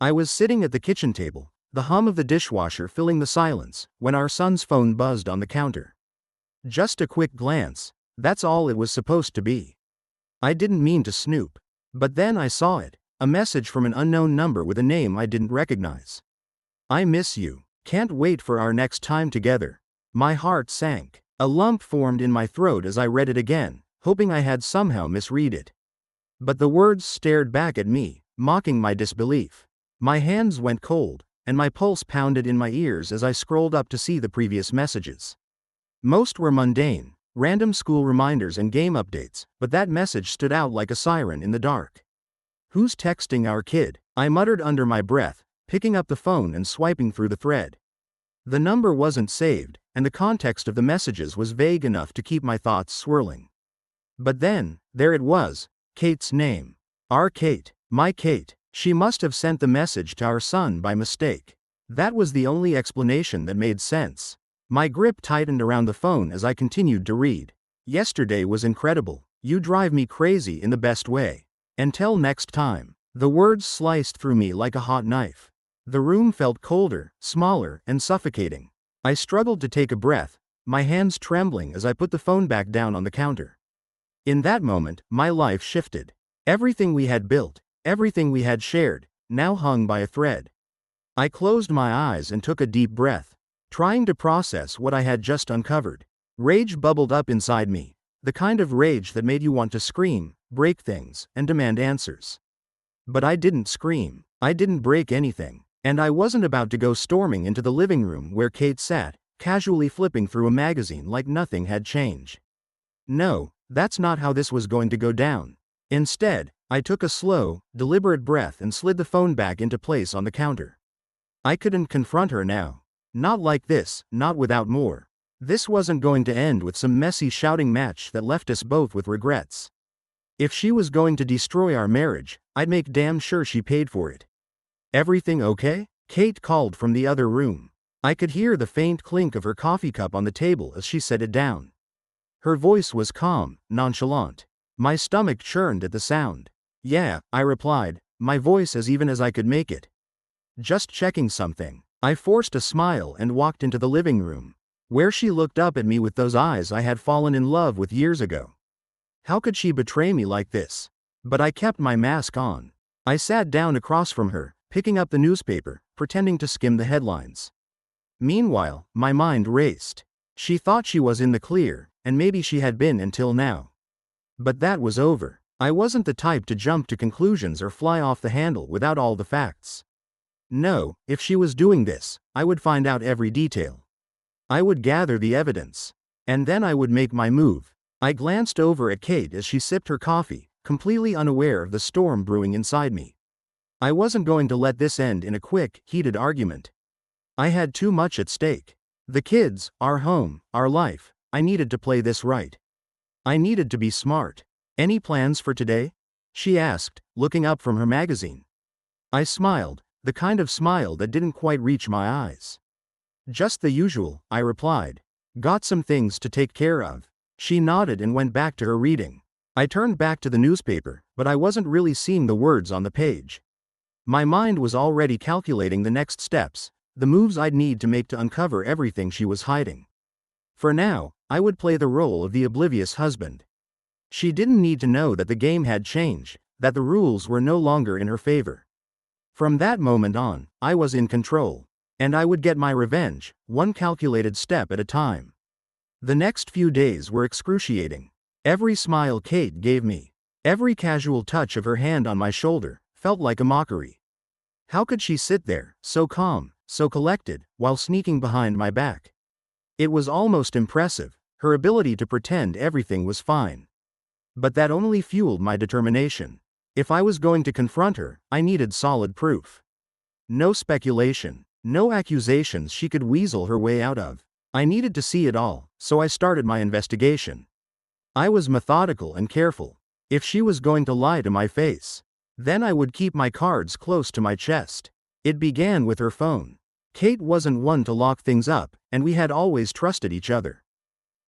I was sitting at the kitchen table, the hum of the dishwasher filling the silence, when our son's phone buzzed on the counter. Just a quick glance, that's all it was supposed to be. I didn't mean to snoop. But then I saw it, a message from an unknown number with a name I didn't recognize. I miss you. Can't wait for our next time together. My heart sank. A lump formed in my throat as I read it again, hoping I had somehow misread it. But the words stared back at me, mocking my disbelief. My hands went cold, and my pulse pounded in my ears as I scrolled up to see the previous messages. Most were mundane, random school reminders and game updates, but that message stood out like a siren in the dark. "Who's texting our kid?" I muttered under my breath, picking up the phone and swiping through the thread. The number wasn't saved, and the context of the messages was vague enough to keep my thoughts swirling. But then, there it was, Kate's name. Our Kate, my Kate. She must have sent the message to our son by mistake. That was the only explanation that made sense. My grip tightened around the phone as I continued to read. "Yesterday was incredible. You drive me crazy in the best way. Until next time." The words sliced through me like a hot knife. The room felt colder, smaller, and suffocating. I struggled to take a breath, my hands trembling as I put the phone back down on the counter. In that moment, my life shifted. Everything we had built, everything we had shared, now hung by a thread. I closed my eyes and took a deep breath, trying to process what I had just uncovered. Rage bubbled up inside me, the kind of rage that made you want to scream, break things, and demand answers. But I didn't scream, I didn't break anything, and I wasn't about to go storming into the living room where Kate sat, casually flipping through a magazine like nothing had changed. No, that's not how this was going to go down. Instead, I took a slow, deliberate breath and slid the phone back into place on the counter. I couldn't confront her now. Not like this, not without more. This wasn't going to end with some messy shouting match that left us both with regrets. If she was going to destroy our marriage, I'd make damn sure she paid for it. "Everything okay?" Kate called from the other room. I could hear the faint clink of her coffee cup on the table as she set it down. Her voice was calm, nonchalant. My stomach churned at the sound. "Yeah," I replied, my voice as even as I could make it. "Just checking something." I forced a smile and walked into the living room, where she looked up at me with those eyes I had fallen in love with years ago. How could she betray me like this? But I kept my mask on. I sat down across from her, picking up the newspaper, pretending to skim the headlines. Meanwhile, my mind raced. She thought she was in the clear, and maybe she had been until now. But that was over. I wasn't the type to jump to conclusions or fly off the handle without all the facts. No, if she was doing this, I would find out every detail. I would gather the evidence. And then I would make my move. I glanced over at Kate as she sipped her coffee, completely unaware of the storm brewing inside me. I wasn't going to let this end in a quick, heated argument. I had too much at stake. The kids, our home, our life. I needed to play this right. I needed to be smart. "Any plans for today?" she asked, looking up from her magazine. I smiled, the kind of smile that didn't quite reach my eyes. "Just the usual," I replied. "Got some things to take care of." She nodded and went back to her reading. I turned back to the newspaper, but I wasn't really seeing the words on the page. My mind was already calculating the next steps, the moves I'd need to make to uncover everything she was hiding. For now, I would play the role of the oblivious husband. She didn't need to know that the game had changed, that the rules were no longer in her favor. From that moment on, I was in control. And I would get my revenge, one calculated step at a time. The next few days were excruciating. Every smile Kate gave me, every casual touch of her hand on my shoulder, felt like a mockery. How could she sit there, so calm, so collected, while sneaking behind my back? It was almost impressive, her ability to pretend everything was fine. But that only fueled my determination. If I was going to confront her, I needed solid proof. No speculation, no accusations she could weasel her way out of. I needed to see it all, so I started my investigation. I was methodical and careful. If she was going to lie to my face, then I would keep my cards close to my chest. It began with her phone. Kate wasn't one to lock things up, and we had always trusted each other.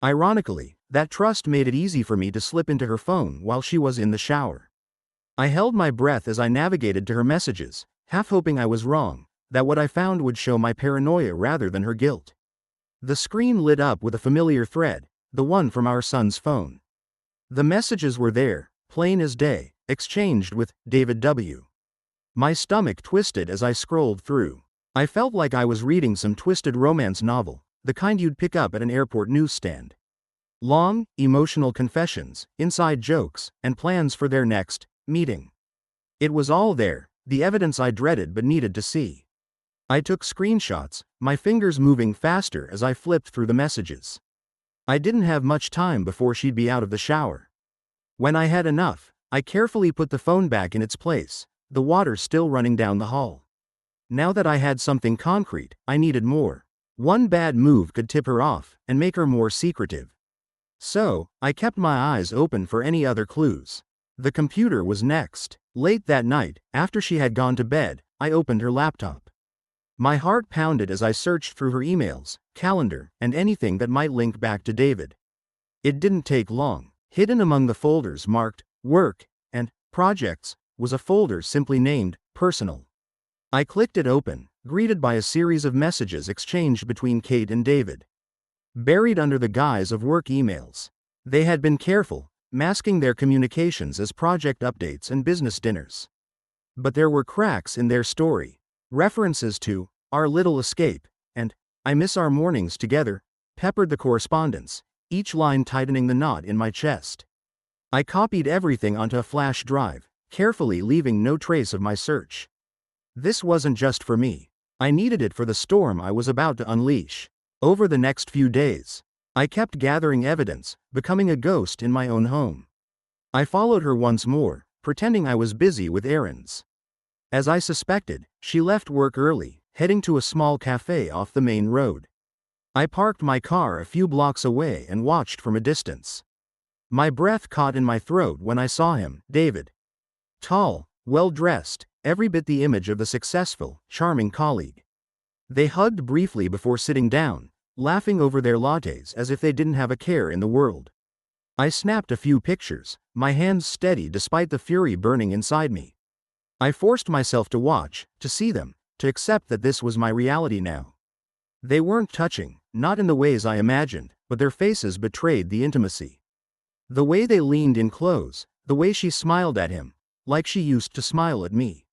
Ironically, that trust made it easy for me to slip into her phone while she was in the shower. I held my breath as I navigated to her messages, half hoping I was wrong, that what I found would show my paranoia rather than her guilt. The screen lit up with a familiar thread, the one from our son's phone. The messages were there, plain as day, exchanged with David W. My stomach twisted as I scrolled through. I felt like I was reading some twisted romance novel, the kind you'd pick up at an airport newsstand. Long, emotional confessions, inside jokes, and plans for their next meeting. It was all there, the evidence I dreaded but needed to see. I took screenshots, my fingers moving faster as I flipped through the messages. I didn't have much time before she'd be out of the shower. When I had enough, I carefully put the phone back in its place, the water still running down the hall. Now that I had something concrete, I needed more. One bad move could tip her off and make her more secretive. So, I kept my eyes open for any other clues. The computer was next. Late that night, after she had gone to bed, I opened her laptop. My heart pounded as I searched through her emails, calendar, and anything that might link back to David. It didn't take long. Hidden among the folders marked Work and Projects was a folder simply named Personal. I clicked it open, greeted by a series of messages exchanged between Kate and David. Buried under the guise of work emails. They had been careful, masking their communications as project updates and business dinners. But there were cracks in their story. References to Our Little Escape and I Miss Our Mornings Together peppered the correspondence, each line tightening the knot in my chest. I copied everything onto a flash drive, carefully leaving no trace of my search. This wasn't just for me. I needed it for the storm I was about to unleash. Over the next few days, I kept gathering evidence, becoming a ghost in my own home. I followed her once more, pretending I was busy with errands. As I suspected, she left work early, heading to a small cafe off the main road. I parked my car a few blocks away and watched from a distance. My breath caught in my throat when I saw him, David. Tall, well-dressed, every bit the image of the successful, charming colleague. They hugged briefly before sitting down, laughing over their lattes as if they didn't have a care in the world. I snapped a few pictures, my hands steady despite the fury burning inside me. I forced myself to watch, to see them, to accept that this was my reality now. They weren't touching, not in the ways I imagined, but their faces betrayed the intimacy. The way they leaned in close, the way she smiled at him, like she used to smile at me.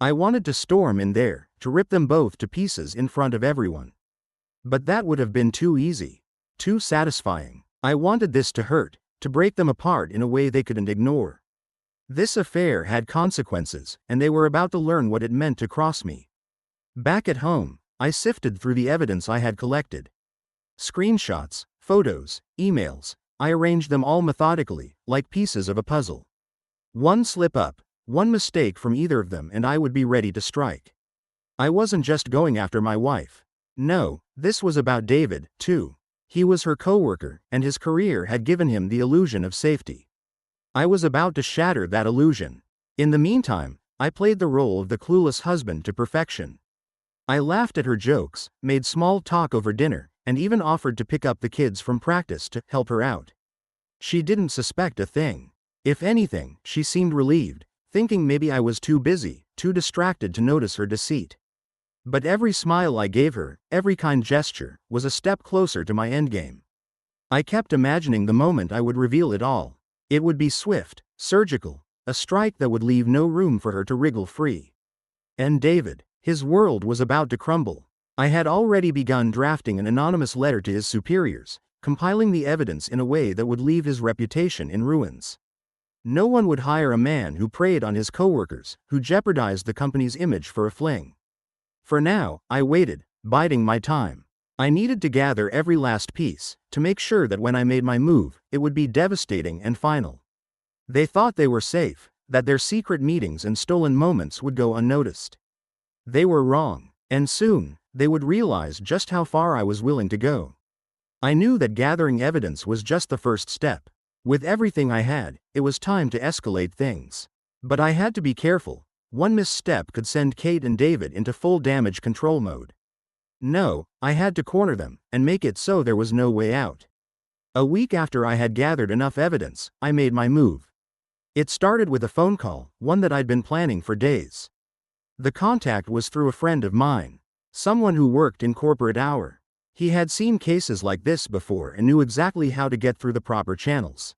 I wanted to storm in there, to rip them both to pieces in front of everyone. But that would have been too easy, too satisfying. I wanted this to hurt, to break them apart in a way they couldn't ignore. This affair had consequences, and they were about to learn what it meant to cross me. Back at home, I sifted through the evidence I had collected. Screenshots, photos, emails, I arranged them all methodically, like pieces of a puzzle. One slip up, one mistake from either of them and I would be ready to strike. I wasn't just going after my wife. No, this was about David, too. He was her coworker, and his career had given him the illusion of safety. I was about to shatter that illusion. In the meantime, I played the role of the clueless husband to perfection. I laughed at her jokes, made small talk over dinner, and even offered to pick up the kids from practice to help her out. She didn't suspect a thing. If anything, she seemed relieved, thinking maybe I was too busy, too distracted to notice her deceit. But every smile I gave her, every kind gesture, was a step closer to my endgame. I kept imagining the moment I would reveal it all. It would be swift, surgical, a strike that would leave no room for her to wriggle free. And David, his world was about to crumble. I had already begun drafting an anonymous letter to his superiors, compiling the evidence in a way that would leave his reputation in ruins. No one would hire a man who preyed on his coworkers, who jeopardized the company's image for a fling. For now, I waited, biding my time. I needed to gather every last piece, to make sure that when I made my move, it would be devastating and final. They thought they were safe, that their secret meetings and stolen moments would go unnoticed. They were wrong, and soon, they would realize just how far I was willing to go. I knew that gathering evidence was just the first step. With everything I had, it was time to escalate things. But I had to be careful. One misstep could send Kate and David into full damage control mode. No, I had to corner them, and make it so there was no way out. A week after I had gathered enough evidence, I made my move. It started with a phone call, one that I'd been planning for days. The contact was through a friend of mine. Someone who worked in corporate hour. He had seen cases like this before and knew exactly how to get through the proper channels.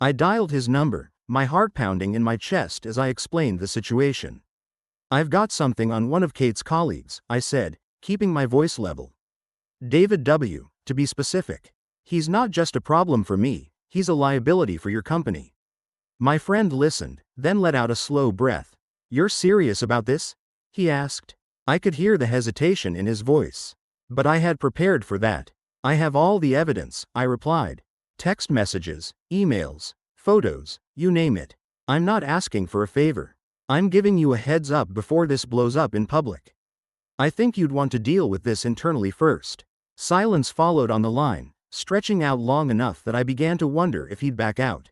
I dialed his number, my heart pounding in my chest as I explained the situation. "I've got something on one of Kate's colleagues," I said, keeping my voice level. "David W., to be specific. He's not just a problem for me, he's a liability for your company." My friend listened, then let out a slow breath. "You're serious about this?" he asked. I could hear the hesitation in his voice. But I had prepared for that. "I have all the evidence," I replied. "Text messages, emails, photos, you name it. I'm not asking for a favor. I'm giving you a heads up before this blows up in public. I think you'd want to deal with this internally first." Silence followed on the line, stretching out long enough that I began to wonder if he'd back out.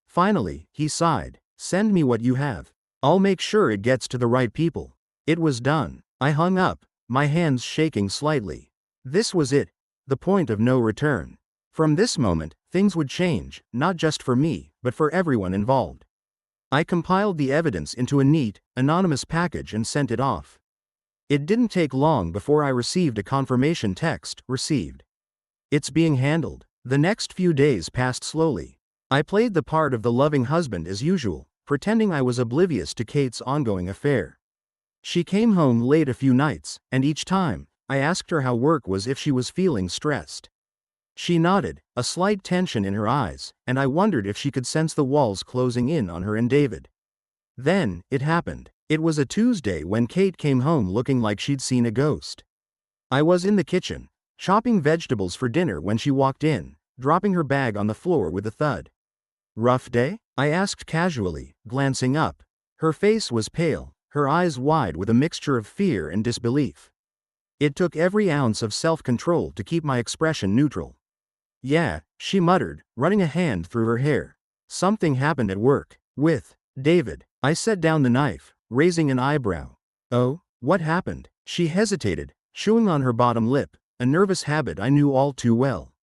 Finally, he sighed. "Send me what you have. I'll make sure it gets to the right people." It was done. I hung up, my hands shaking slightly. This was it, the point of no return. From this moment, things would change, not just for me, but for everyone involved. I compiled the evidence into a neat, anonymous package and sent it off. It didn't take long before I received a confirmation text, "Received. It's being handled." The next few days passed slowly. I played the part of the loving husband as usual, pretending I was oblivious to Kate's ongoing affair. She came home late a few nights, and each time, I asked her how work was if she was feeling stressed. She nodded, a slight tension in her eyes, and I wondered if she could sense the walls closing in on her and David. Then, it happened. It was a Tuesday when Kate came home looking like she'd seen a ghost. I was in the kitchen, chopping vegetables for dinner when she walked in, dropping her bag on the floor with a thud. "Rough day?" I asked casually, glancing up. Her face was pale, her eyes wide with a mixture of fear and disbelief. It took every ounce of self-control to keep my expression neutral. "Yeah," she muttered, running a hand through her hair. "Something happened at work. With David." I set down the knife, raising an eyebrow. "Oh, what happened?" She hesitated, chewing on her bottom lip, a nervous habit I knew all too well.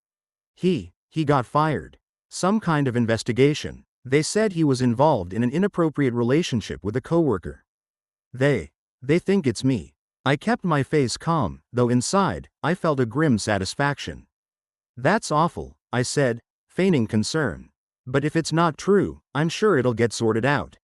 He got fired. Some kind of investigation. They said he was involved in an inappropriate relationship with a coworker. They think it's me." I kept my face calm, though inside, I felt a grim satisfaction. "That's awful," I said, feigning concern. "But if it's not true, I'm sure it'll get sorted out."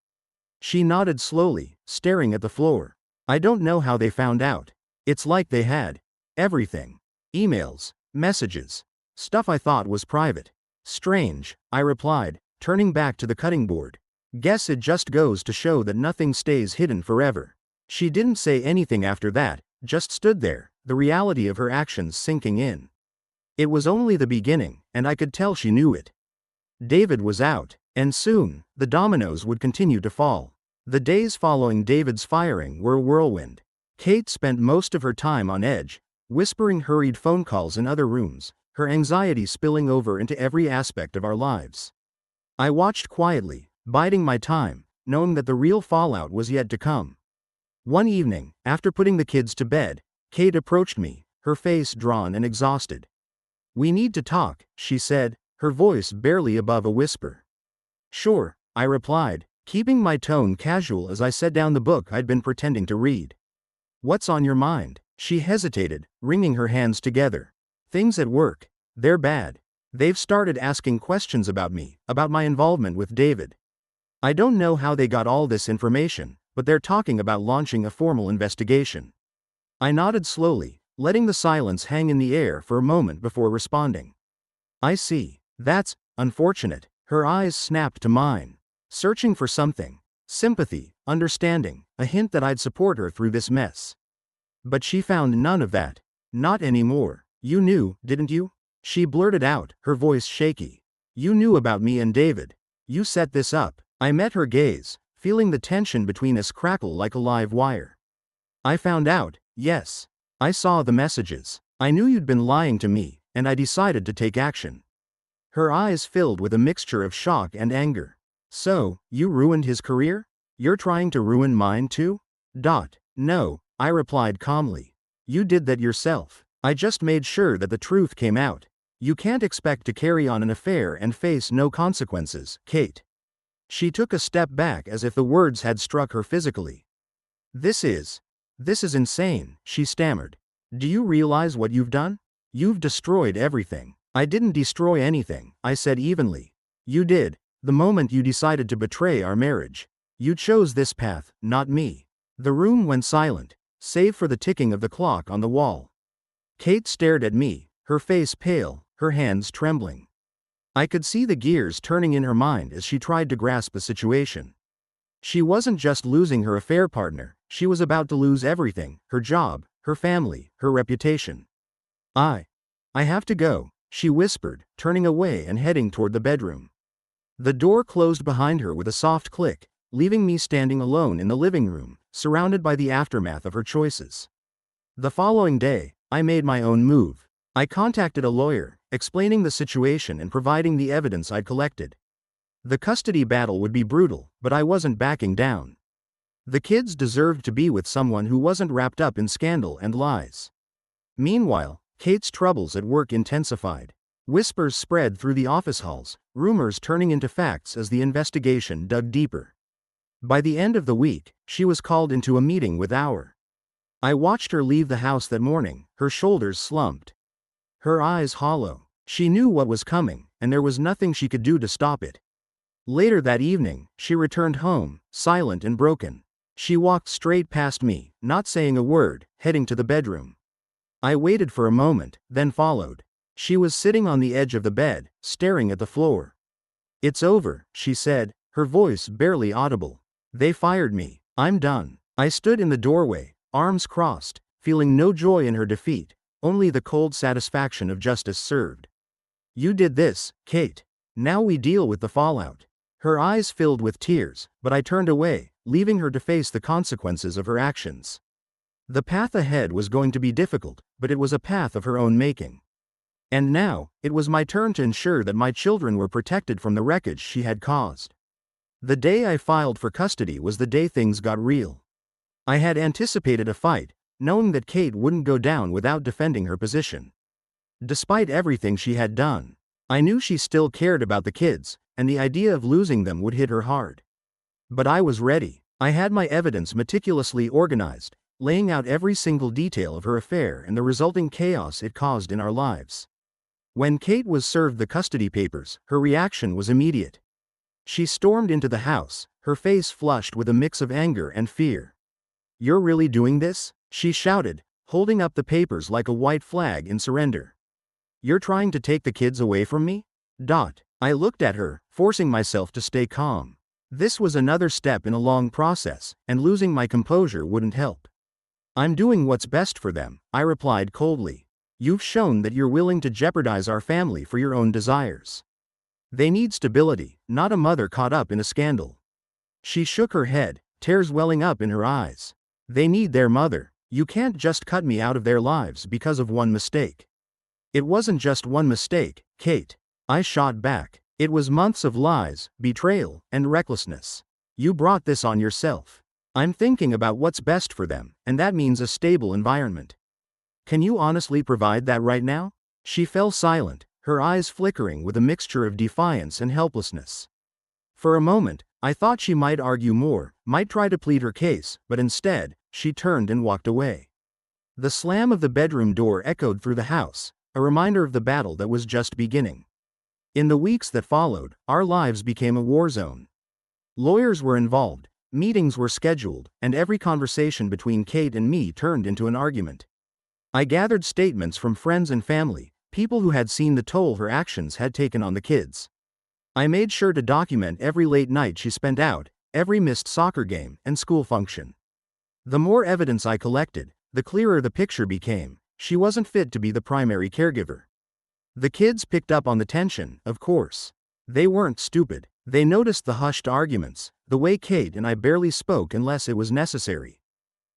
She nodded slowly, staring at the floor. "I don't know how they found out. It's like they had everything. Emails, messages, stuff I thought was private." "Strange," I replied, turning back to the cutting board. "Guess it just goes to show that nothing stays hidden forever." She didn't say anything after that, just stood there, the reality of her actions sinking in. It was only the beginning, and I could tell she knew it. David was out, and soon, the dominoes would continue to fall. The days following David's firing were a whirlwind. Kate spent most of her time on edge, whispering hurried phone calls in other rooms, her anxiety spilling over into every aspect of our lives. I watched quietly, biding my time, knowing that the real fallout was yet to come. One evening, after putting the kids to bed, Kate approached me, her face drawn and exhausted. "We need to talk," she said, her voice barely above a whisper. "Sure," I replied, keeping my tone casual as I set down the book I'd been pretending to read. "What's on your mind?" She hesitated, wringing her hands together. "Things at work. They're bad. They've started asking questions about me, about my involvement with David. I don't know how they got all this information, but they're talking about launching a formal investigation." I nodded slowly, letting the silence hang in the air for a moment before responding. "I see. That's unfortunate." Her eyes snapped to mine, searching for something. Sympathy, understanding, a hint that I'd support her through this mess. But she found none of that. "Not anymore. You knew, didn't you?" She blurted out, her voice shaky. "You knew about me and David. You set this up." I met her gaze, feeling the tension between us crackle like a live wire. "I found out, yes. I saw the messages. I knew you'd been lying to me, and I decided to take action." Her eyes filled with a mixture of shock and anger. "So, you ruined his career? You're trying to ruin mine too?" "No," I replied calmly. "You did that yourself. I just made sure that the truth came out. You can't expect to carry on an affair and face no consequences, Kate." She took a step back as if the words had struck her physically. This is. This is insane, she stammered. Do you realize what you've done? You've destroyed everything. I didn't destroy anything, I said evenly. You did, the moment you decided to betray our marriage. You chose this path, not me. The room went silent, save for the ticking of the clock on the wall. Kate stared at me, her face pale, her hands trembling. I could see the gears turning in her mind as she tried to grasp the situation. She wasn't just losing her affair partner, she was about to lose everything, her job, her family, her reputation. I have to go, she whispered, turning away and heading toward the bedroom. The door closed behind her with a soft click, leaving me standing alone in the living room, surrounded by the aftermath of her choices. The following day, I made my own move. I contacted a lawyer, explaining the situation and providing the evidence I'd collected. The custody battle would be brutal, but I wasn't backing down. The kids deserved to be with someone who wasn't wrapped up in scandal and lies. Meanwhile, Kate's troubles at work intensified. Whispers spread through the office halls, rumors turning into facts as the investigation dug deeper. By the end of the week, she was called into a meeting with our. I watched her leave the house that morning, her shoulders slumped. Her eyes hollow. She knew what was coming, and there was nothing she could do to stop it. Later that evening, she returned home, silent and broken. She walked straight past me, not saying a word, heading to the bedroom. I waited for a moment, then followed. She was sitting on the edge of the bed, staring at the floor. It's over, she said, her voice barely audible. They fired me. I'm done. I stood in the doorway, arms crossed, feeling no joy in her defeat, only the cold satisfaction of justice served. You did this, Kate. Now we deal with the fallout. Her eyes filled with tears, but I turned away, leaving her to face the consequences of her actions. The path ahead was going to be difficult, but it was a path of her own making. And now, it was my turn to ensure that my children were protected from the wreckage she had caused. The day I filed for custody was the day things got real. I had anticipated a fight, knowing that Kate wouldn't go down without defending her position. Despite everything she had done, I knew she still cared about the kids, and the idea of losing them would hit her hard. But I was ready. I had my evidence meticulously organized, laying out every single detail of her affair and the resulting chaos it caused in our lives. When Kate was served the custody papers, her reaction was immediate. She stormed into the house, her face flushed with a mix of anger and fear. "You're really doing this?" she shouted, holding up the papers like a white flag in surrender. "You're trying to take the kids away from me?" I looked at her, forcing myself to stay calm. This was another step in a long process, and losing my composure wouldn't help. "I'm doing what's best for them," I replied coldly. "You've shown that you're willing to jeopardize our family for your own desires. They need stability, not a mother caught up in a scandal." She shook her head, tears welling up in her eyes. "They need their mother. You can't just cut me out of their lives because of one mistake." "It wasn't just one mistake, Kate," I shot back. "It was months of lies, betrayal, and recklessness. You brought this on yourself. I'm thinking about what's best for them, and that means a stable environment. Can you honestly provide that right now?" She fell silent, her eyes flickering with a mixture of defiance and helplessness. For a moment, I thought she might argue more, might try to plead her case, but instead, she turned and walked away. The slam of the bedroom door echoed through the house, a reminder of the battle that was just beginning. In the weeks that followed, our lives became a war zone. Lawyers were involved, meetings were scheduled, and every conversation between Kate and me turned into an argument. I gathered statements from friends and family, people who had seen the toll her actions had taken on the kids. I made sure to document every late night she spent out, every missed soccer game and school function. The more evidence I collected, the clearer the picture became. She wasn't fit to be the primary caregiver. The kids picked up on the tension, of course. They weren't stupid. They noticed the hushed arguments, the way Kate and I barely spoke unless it was necessary.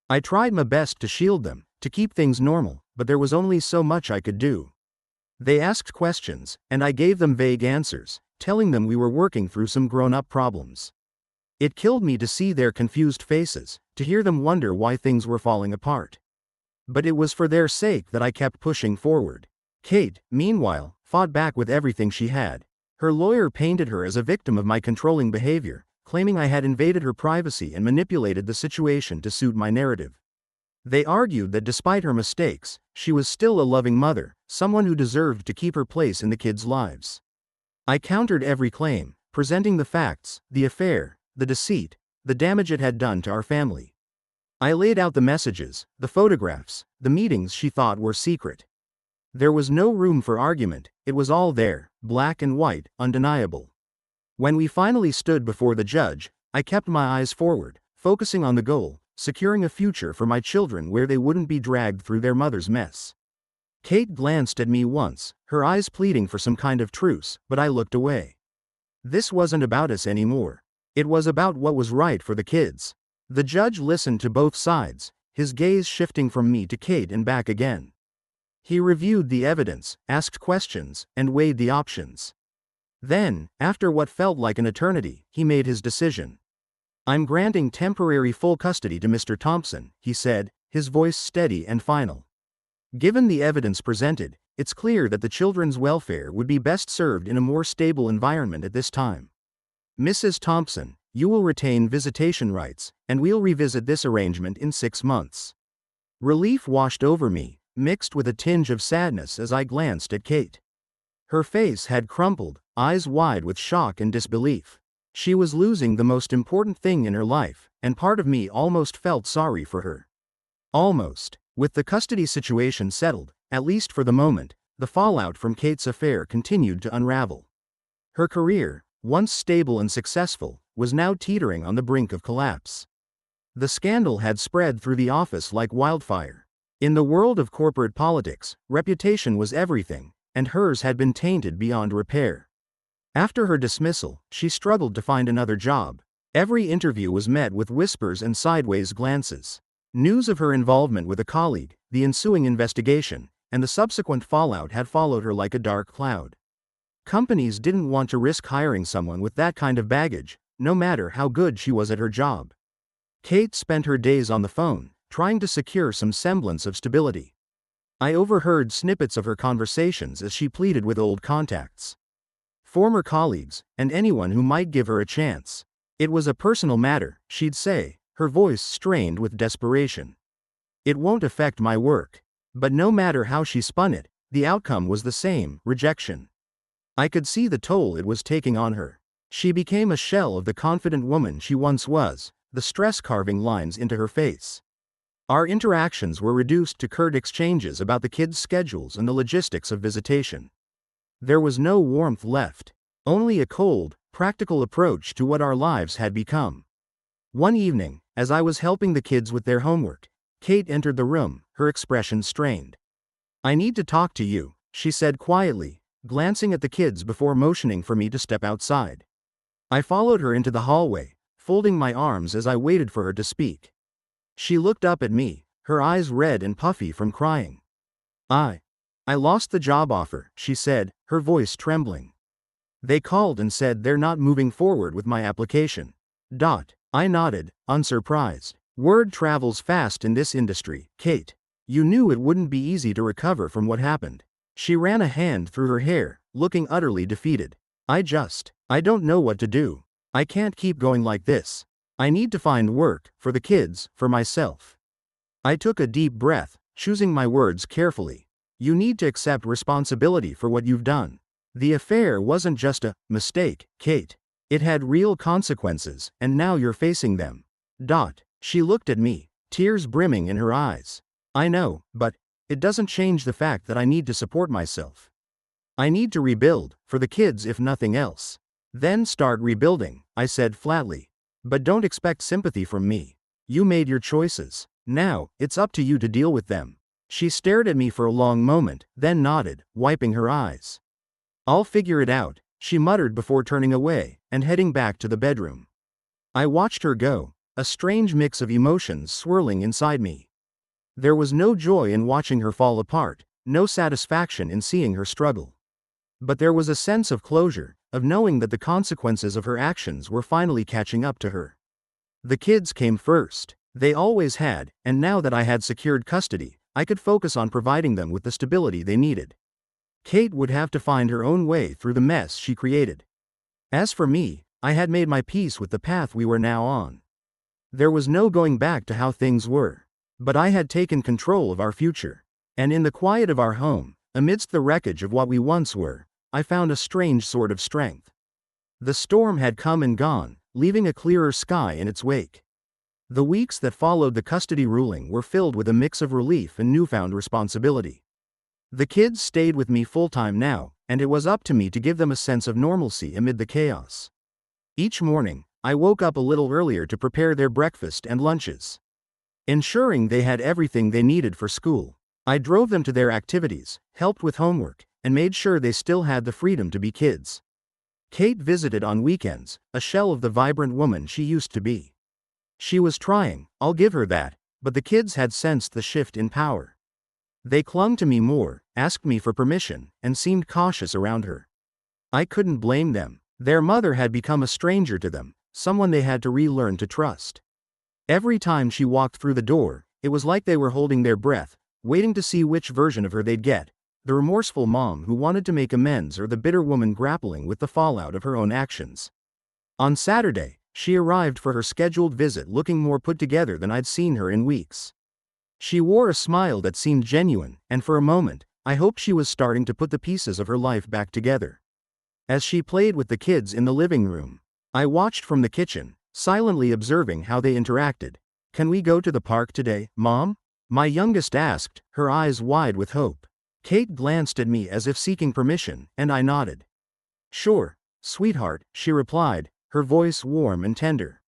I tried my best to shield them, to keep things normal, but there was only so much I could do. They asked questions, and I gave them vague answers, telling them we were working through some grown-up problems. It killed me to see their confused faces, to hear them wonder why things were falling apart. But it was for their sake that I kept pushing forward. Kate, meanwhile, fought back with everything she had. Her lawyer painted her as a victim of my controlling behavior, claiming I had invaded her privacy and manipulated the situation to suit my narrative. They argued that despite her mistakes, she was still a loving mother, someone who deserved to keep her place in the kids' lives. I countered every claim, presenting the facts, the affair, the deceit, the damage it had done to our family. I laid out the messages, the photographs, the meetings she thought were secret. There was no room for argument, it was all there, black and white, undeniable. When we finally stood before the judge, I kept my eyes forward, focusing on the goal, securing a future for my children where they wouldn't be dragged through their mother's mess. Kate glanced at me once, her eyes pleading for some kind of truce, but I looked away. This wasn't about us anymore. It was about what was right for the kids. The judge listened to both sides, his gaze shifting from me to Kate and back again. He reviewed the evidence, asked questions, and weighed the options. Then, after what felt like an eternity, he made his decision. "I'm granting temporary full custody to Mr. Thompson," he said, his voice steady and final. "Given the evidence presented, it's clear that the children's welfare would be best served in a more stable environment at this time. Mrs. Thompson, you will retain visitation rights, and we'll revisit this arrangement in 6 months." Relief washed over me, mixed with a tinge of sadness as I glanced at Kate. Her face had crumpled, eyes wide with shock and disbelief. She was losing the most important thing in her life, and part of me almost felt sorry for her. Almost. With the custody situation settled, at least for the moment, the fallout from Kate's affair continued to unravel. Her career, once stable and successful, was now teetering on the brink of collapse. The scandal had spread through the office like wildfire. In the world of corporate politics, reputation was everything, and hers had been tainted beyond repair. After her dismissal, she struggled to find another job. Every interview was met with whispers and sideways glances. News of her involvement with a colleague, the ensuing investigation, and the subsequent fallout had followed her like a dark cloud. Companies didn't want to risk hiring someone with that kind of baggage, no matter how good she was at her job. Kate spent her days on the phone, trying to secure some semblance of stability. I overheard snippets of her conversations as she pleaded with old contacts, former colleagues, and anyone who might give her a chance. It was a personal matter, she'd say, her voice strained with desperation. "It won't affect my work." But no matter how she spun it, the outcome was the same: rejection. I could see the toll it was taking on her. She became a shell of the confident woman she once was, the stress carving lines into her face. Our interactions were reduced to curt exchanges about the kids' schedules and the logistics of visitation. There was no warmth left, only a cold, practical approach to what our lives had become. One evening, as I was helping the kids with their homework, Kate entered the room, her expression strained. "I need to talk to you," she said quietly, glancing at the kids before motioning for me to step outside. I followed her into the hallway, folding my arms as I waited for her to speak. She looked up at me, her eyes red and puffy from crying. I lost the job offer," she said, her voice trembling. "They called and said they're not moving forward with my application." I nodded, unsurprised. Word travels fast in this industry, Kate. You knew it wouldn't be easy to recover from what happened. She ran a hand through her hair, looking utterly defeated. I don't know what to do. I can't keep going like this. I need to find work, for the kids, for myself." I took a deep breath, choosing my words carefully. "You need to accept responsibility for what you've done. The affair wasn't just a mistake, Kate. It had real consequences, and now you're facing them." She looked at me, tears brimming in her eyes. "I know, but it doesn't change the fact that I need to support myself. I need to rebuild, for the kids if nothing else." "Then start rebuilding," I said flatly. "But don't expect sympathy from me. You made your choices. Now, it's up to you to deal with them." She stared at me for a long moment, then nodded, wiping her eyes. "I'll figure it out," she muttered before turning away, and heading back to the bedroom. I watched her go, a strange mix of emotions swirling inside me. There was no joy in watching her fall apart, no satisfaction in seeing her struggle. But there was a sense of closure, of knowing that the consequences of her actions were finally catching up to her. The kids came first. They always had, and now that I had secured custody, I could focus on providing them with the stability they needed. Kate would have to find her own way through the mess she created. As for me, I had made my peace with the path we were now on. There was no going back to how things were. But I had taken control of our future. And in the quiet of our home, amidst the wreckage of what we once were, I found a strange sort of strength. The storm had come and gone, leaving a clearer sky in its wake. The weeks that followed the custody ruling were filled with a mix of relief and newfound responsibility. The kids stayed with me full-time now, and it was up to me to give them a sense of normalcy amid the chaos. Each morning, I woke up a little earlier to prepare their breakfast and lunches. Ensuring they had everything they needed for school. I drove them to their activities, helped with homework, and made sure they still had the freedom to be kids. Kate visited on weekends, a shell of the vibrant woman she used to be. She was trying, I'll give her that, but the kids had sensed the shift in power. They clung to me more, asked me for permission, and seemed cautious around her. I couldn't blame them. Their mother had become a stranger to them, someone they had to relearn to trust. Every time she walked through the door, it was like they were holding their breath, waiting to see which version of her they'd get, the remorseful mom who wanted to make amends or the bitter woman grappling with the fallout of her own actions. On Saturday, she arrived for her scheduled visit looking more put together than I'd seen her in weeks. She wore a smile that seemed genuine, and for a moment, I hoped she was starting to put the pieces of her life back together. As she played with the kids in the living room, I watched from the kitchen, silently observing how they interacted. "Can we go to the park today, Mom?" my youngest asked, her eyes wide with hope. Kate glanced at me as if seeking permission, and I nodded. "Sure, sweetheart," she replied, her voice warm and tender.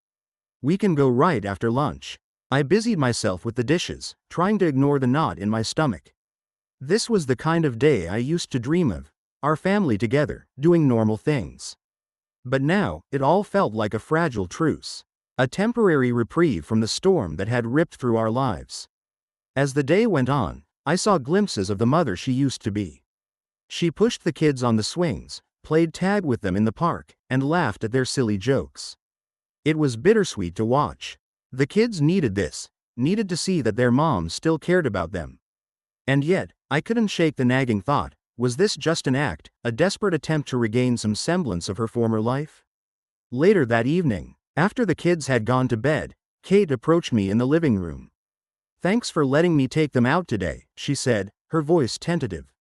"We can go right after lunch." I busied myself with the dishes, trying to ignore the knot in my stomach. This was the kind of day I used to dream of, our family together, doing normal things. But now, it all felt like a fragile truce. A temporary reprieve from the storm that had ripped through our lives. As the day went on, I saw glimpses of the mother she used to be. She pushed the kids on the swings, played tag with them in the park, and laughed at their silly jokes. It was bittersweet to watch. The kids needed this, needed to see that their mom still cared about them. And yet, I couldn't shake the nagging thought, was this just an act, a desperate attempt to regain some semblance of her former life? Later that evening, after the kids had gone to bed, Kate approached me in the living room. "Thanks for letting me take them out today," she said, her voice tentative.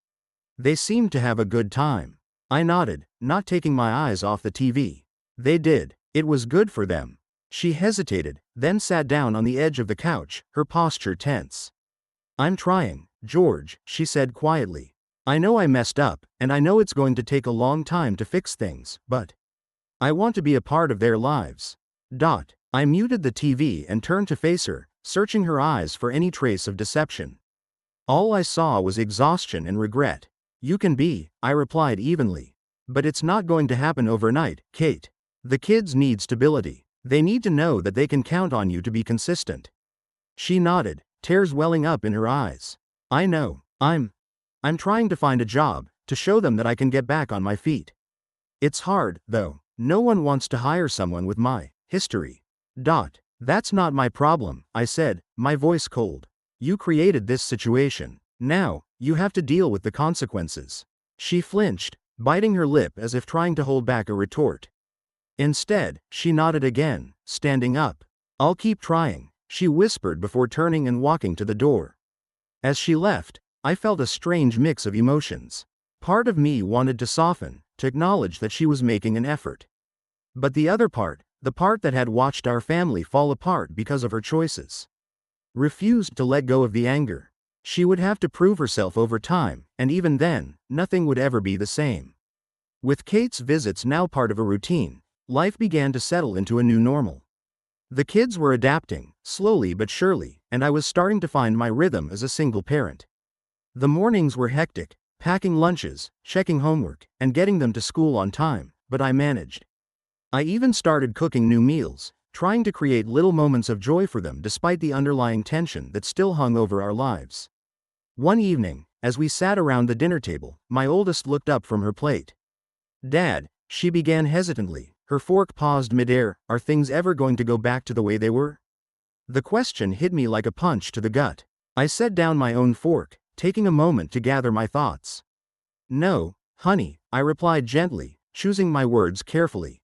"They seemed to have a good time." I nodded, not taking my eyes off the TV. "They did. It was good for them." She hesitated, then sat down on the edge of the couch, her posture tense. "I'm trying, George," she said quietly. "I know I messed up, and I know it's going to take a long time to fix things, but I want to be a part of their lives." I muted the TV and turned to face her, searching her eyes for any trace of deception. All I saw was exhaustion and regret. "You can be," I replied evenly. "But it's not going to happen overnight, Kate. The kids need stability. They need to know that they can count on you to be consistent." She nodded, tears welling up in her eyes. "I know. I'm trying to find a job, to show them that I can get back on my feet. It's hard, though. No one wants to hire someone with my history." "That's not my problem," I said, my voice cold. "You created this situation. Now, you have to deal with the consequences." She flinched, biting her lip as if trying to hold back a retort. Instead, she nodded again, standing up. "I'll keep trying," she whispered before turning and walking to the door. As she left, I felt a strange mix of emotions. Part of me wanted to soften, to acknowledge that she was making an effort. But the other part, the part that had watched our family fall apart because of her choices, refused to let go of the anger. She would have to prove herself over time, and even then, nothing would ever be the same. With Kate's visits now part of a routine, life began to settle into a new normal. The kids were adapting, slowly but surely, and I was starting to find my rhythm as a single parent. The mornings were hectic, packing lunches, checking homework, and getting them to school on time, but I managed. I even started cooking new meals, trying to create little moments of joy for them despite the underlying tension that still hung over our lives. One evening, as we sat around the dinner table, my oldest looked up from her plate. "Dad," she began hesitantly, her fork paused midair, "are things ever going to go back to the way they were?" The question hit me like a punch to the gut. I set down my own fork, taking a moment to gather my thoughts. "No, honey," I replied gently, choosing my words carefully.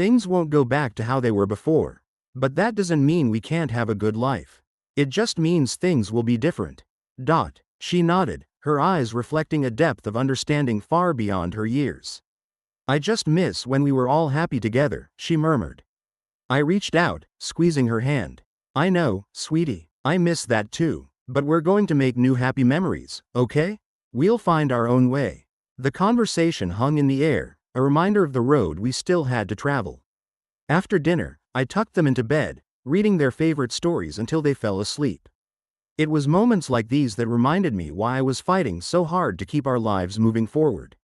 Things won't go back to how they were before. But that doesn't mean we can't have a good life. It just means things will be different. She nodded, her eyes reflecting a depth of understanding far beyond her years. I just miss when we were all happy together, she murmured. I reached out, squeezing her hand. I know, sweetie, I miss that too, but we're going to make new happy memories, okay? We'll find our own way. The conversation hung in the air, a reminder of the road we still had to travel. After dinner, I tucked them into bed, reading their favorite stories until they fell asleep. It was moments like these that reminded me why I was fighting so hard to keep our lives moving forward.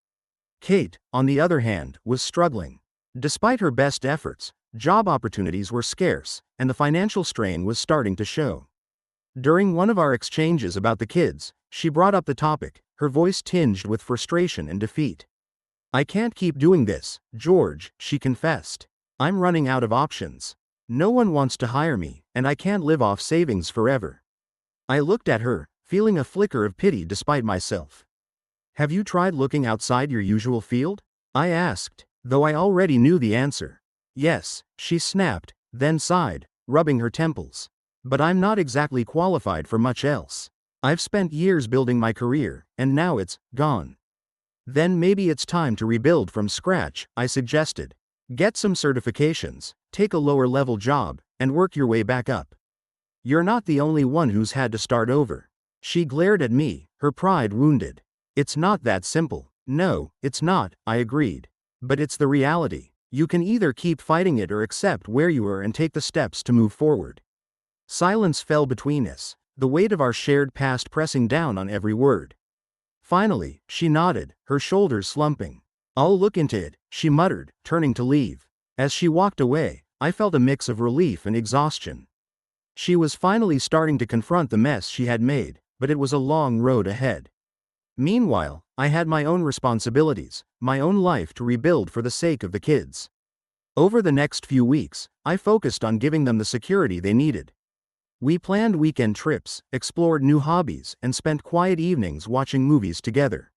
Kate, on the other hand, was struggling. Despite her best efforts, job opportunities were scarce, and the financial strain was starting to show. During one of our exchanges about the kids, she brought up the topic, her voice tinged with frustration and defeat. I can't keep doing this, George, she confessed. I'm running out of options. No one wants to hire me, and I can't live off savings forever. I looked at her, feeling a flicker of pity despite myself. Have you tried looking outside your usual field? I asked, though I already knew the answer. Yes, she snapped, then sighed, rubbing her temples. But I'm not exactly qualified for much else. I've spent years building my career, and now it's gone. Then maybe it's time to rebuild from scratch, I suggested. Get some certifications, take a lower-level job, and work your way back up. You're not the only one who's had to start over. She glared at me, her pride wounded. It's not that simple. No, it's not, I agreed. But it's the reality. You can either keep fighting it or accept where you are and take the steps to move forward. Silence fell between us, the weight of our shared past pressing down on every word. Finally, she nodded, her shoulders slumping. I'll look into it, she muttered, turning to leave. As she walked away, I felt a mix of relief and exhaustion. She was finally starting to confront the mess she had made, but it was a long road ahead. Meanwhile, I had my own responsibilities, my own life to rebuild for the sake of the kids. Over the next few weeks, I focused on giving them the security they needed. We planned weekend trips, explored new hobbies, and spent quiet evenings watching movies together.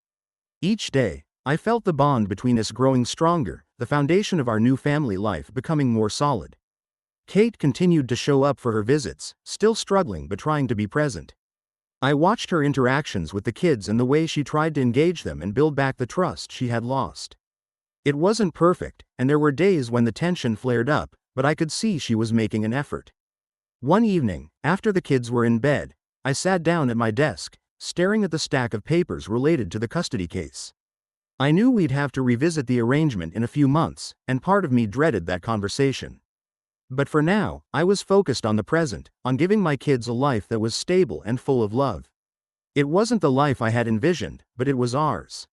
Each day, I felt the bond between us growing stronger, the foundation of our new family life becoming more solid. Kate continued to show up for her visits, still struggling but trying to be present. I watched her interactions with the kids and the way she tried to engage them and build back the trust she had lost. It wasn't perfect, and there were days when the tension flared up, but I could see she was making an effort. One evening, after the kids were in bed, I sat down at my desk, staring at the stack of papers related to the custody case. I knew we'd have to revisit the arrangement in a few months, and part of me dreaded that conversation. But for now, I was focused on the present, on giving my kids a life that was stable and full of love. It wasn't the life I had envisioned, but it was ours.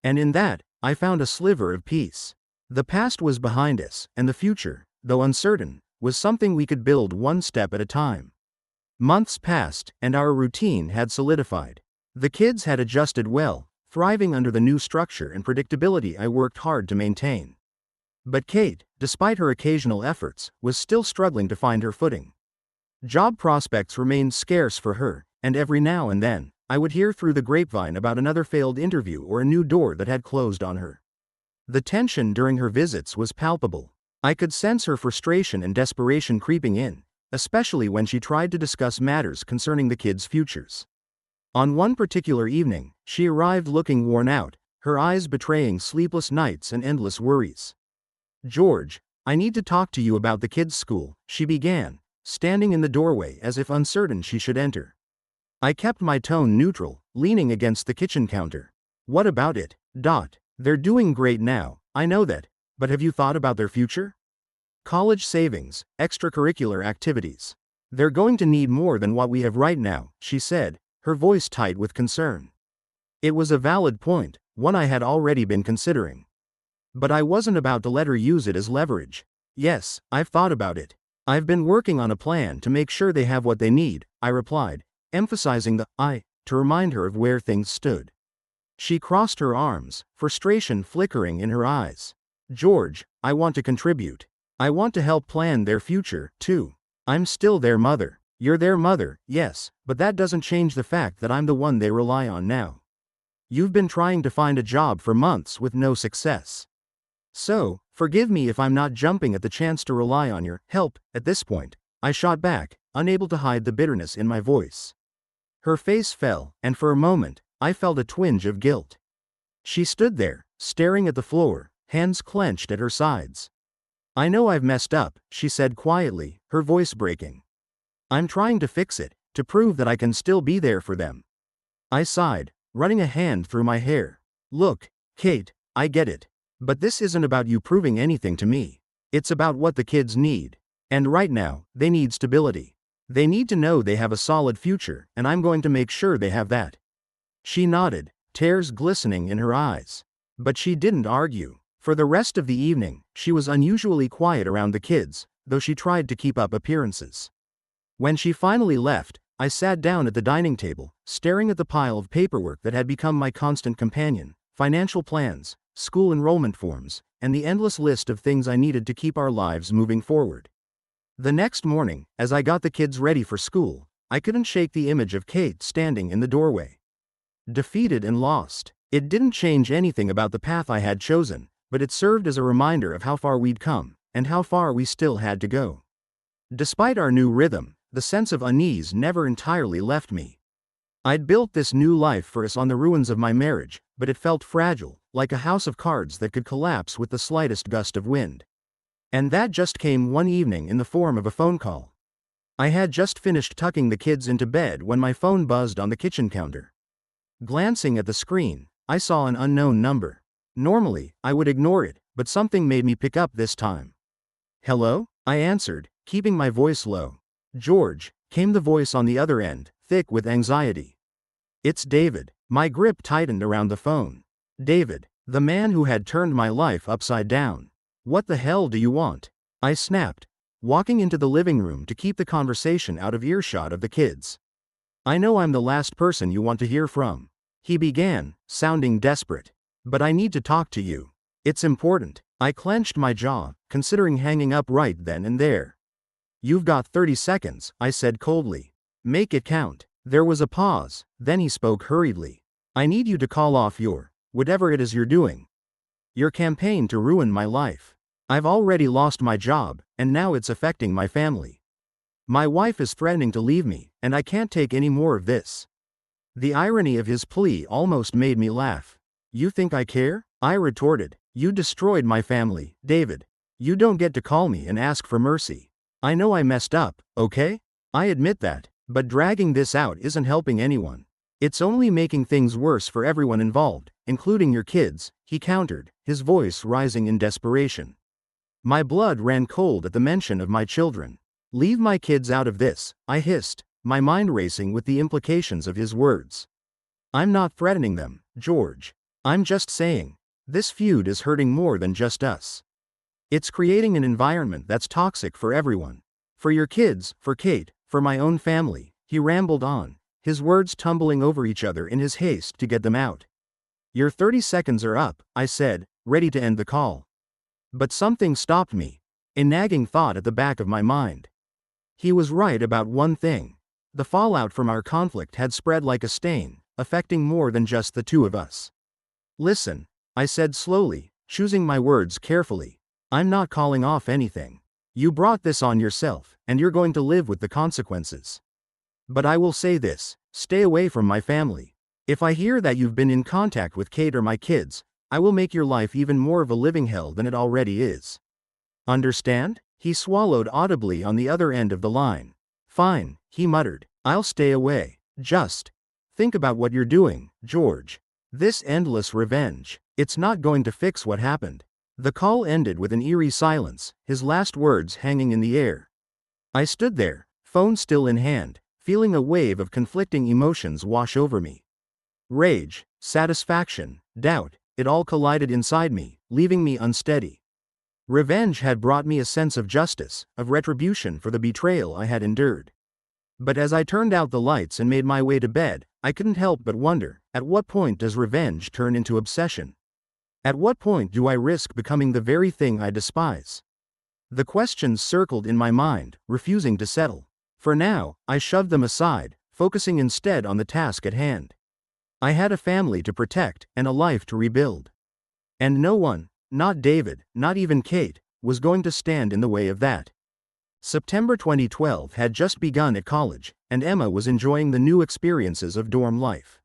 And in that, I found a sliver of peace. The past was behind us, and the future, though uncertain, was something we could build one step at a time. Months passed, and our routine had solidified. The kids had adjusted well, thriving under the new structure and predictability I worked hard to maintain. But Kate, despite her occasional efforts, was still struggling to find her footing. Job prospects remained scarce for her, and every now and then, I would hear through the grapevine about another failed interview or a new door that had closed on her. The tension during her visits was palpable. I could sense her frustration and desperation creeping in, especially when she tried to discuss matters concerning the kids' futures. On one particular evening, she arrived looking worn out, her eyes betraying sleepless nights and endless worries. George, I need to talk to you about the kids' school, she began, standing in the doorway as if uncertain she should enter. I kept my tone neutral, leaning against the kitchen counter. What about it? They're doing great now, I know that, but have you thought about their future? College savings, extracurricular activities. They're going to need more than what we have right now, she said, her voice tight with concern. It was a valid point, one I had already been considering. But I wasn't about to let her use it as leverage. Yes, I've thought about it. I've been working on a plan to make sure they have what they need, I replied, emphasizing the I to remind her of where things stood. She crossed her arms, frustration flickering in her eyes. George, I want to contribute. I want to help plan their future, too. I'm still their mother. You're their mother, yes, but that doesn't change the fact that I'm the one they rely on now. You've been trying to find a job for months with no success. So, Forgive me if I'm not jumping at the chance to rely on your help at this point, I shot back, unable to hide the bitterness in my voice. Her face fell, and for a moment, I felt a twinge of guilt. She stood there, staring at the floor, hands clenched at her sides. I know I've messed up, she said quietly, her voice breaking. I'm trying to fix it, to prove that I can still be there for them. I sighed, running a hand through my hair. Look, Kate, I get it. But this isn't about you proving anything to me. It's about what the kids need. And right now, they need stability. They need to know they have a solid future, and I'm going to make sure they have that. She nodded, tears glistening in her eyes. But she didn't argue. For the rest of the evening, she was unusually quiet around the kids, though she tried to keep up appearances. When she finally left, I sat down at the dining table, staring at the pile of paperwork that had become my constant companion: financial plans, school enrollment forms, and the endless list of things I needed to keep our lives moving forward. The next morning, as I got the kids ready for school, I couldn't shake the image of Kate standing in the doorway. Defeated and lost. It didn't change anything about the path I had chosen, but it served as a reminder of how far we'd come, and how far we still had to go. Despite our new rhythm, the sense of unease never entirely left me. I'd built this new life for us on the ruins of my marriage, but it felt fragile, like a house of cards that could collapse with the slightest gust of wind. And that just came one evening in the form of a phone call. I had just finished tucking the kids into bed when my phone buzzed on the kitchen counter. Glancing at the screen, I saw an unknown number. Normally, I would ignore it, but something made me pick up this time. Hello? I answered, keeping my voice low. George, came the voice on the other end, thick with anxiety. It's David. My grip tightened around the phone. David, the man who had turned my life upside down. What the hell do you want? I snapped, walking into the living room to keep the conversation out of earshot of the kids. I know I'm the last person you want to hear from. He began, sounding desperate. But I need to talk to you. It's important. I clenched my jaw, considering hanging up right then and there. You've got 30 seconds, I said coldly. Make it count. There was a pause, then he spoke hurriedly. I need you to call off whatever it is you're doing. Your campaign to ruin my life. I've already lost my job, and now it's affecting my family. My wife is threatening to leave me, and I can't take any more of this. The irony of his plea almost made me laugh. You think I care? I retorted. You destroyed my family, David. You don't get to call me and ask for mercy. I know I messed up, okay? I admit that, but dragging this out isn't helping anyone. It's only making things worse for everyone involved, including your kids, he countered, his voice rising in desperation. My blood ran cold at the mention of my children. Leave my kids out of this, I hissed, my mind racing with the implications of his words. I'm not threatening them, George. I'm just saying, this feud is hurting more than just us. It's creating an environment that's toxic for everyone. For your kids, for Kate, for my own family, he rambled on, his words tumbling over each other in his haste to get them out. Your 30 seconds are up, I said, ready to end the call. But something stopped me, a nagging thought at the back of my mind. He was right about one thing. The fallout from our conflict had spread like a stain, affecting more than just the two of us. Listen, I said slowly, choosing my words carefully. I'm not calling off anything. You brought this on yourself, and you're going to live with the consequences. But I will say this, stay away from my family. If I hear that you've been in contact with Kate or my kids, I will make your life even more of a living hell than it already is. Understand? He swallowed audibly on the other end of the line. Fine, he muttered. I'll stay away. Just think about what you're doing, George. This endless revenge, it's not going to fix what happened. The call ended with an eerie silence, his last words hanging in the air. I stood there, phone still in hand, feeling a wave of conflicting emotions wash over me. Rage, satisfaction, doubt, it all collided inside me, leaving me unsteady. Revenge had brought me a sense of justice, of retribution for the betrayal I had endured. But as I turned out the lights and made my way to bed, I couldn't help but wonder, at what point does revenge turn into obsession? At what point do I risk becoming the very thing I despise? The questions circled in my mind, refusing to settle. For now, I shoved them aside, focusing instead on the task at hand. I had a family to protect and a life to rebuild. And no one, Not David, not even Kate, was going to stand in the way of that. September 2012 had just begun at college, and Emma was enjoying the new experiences of dorm life.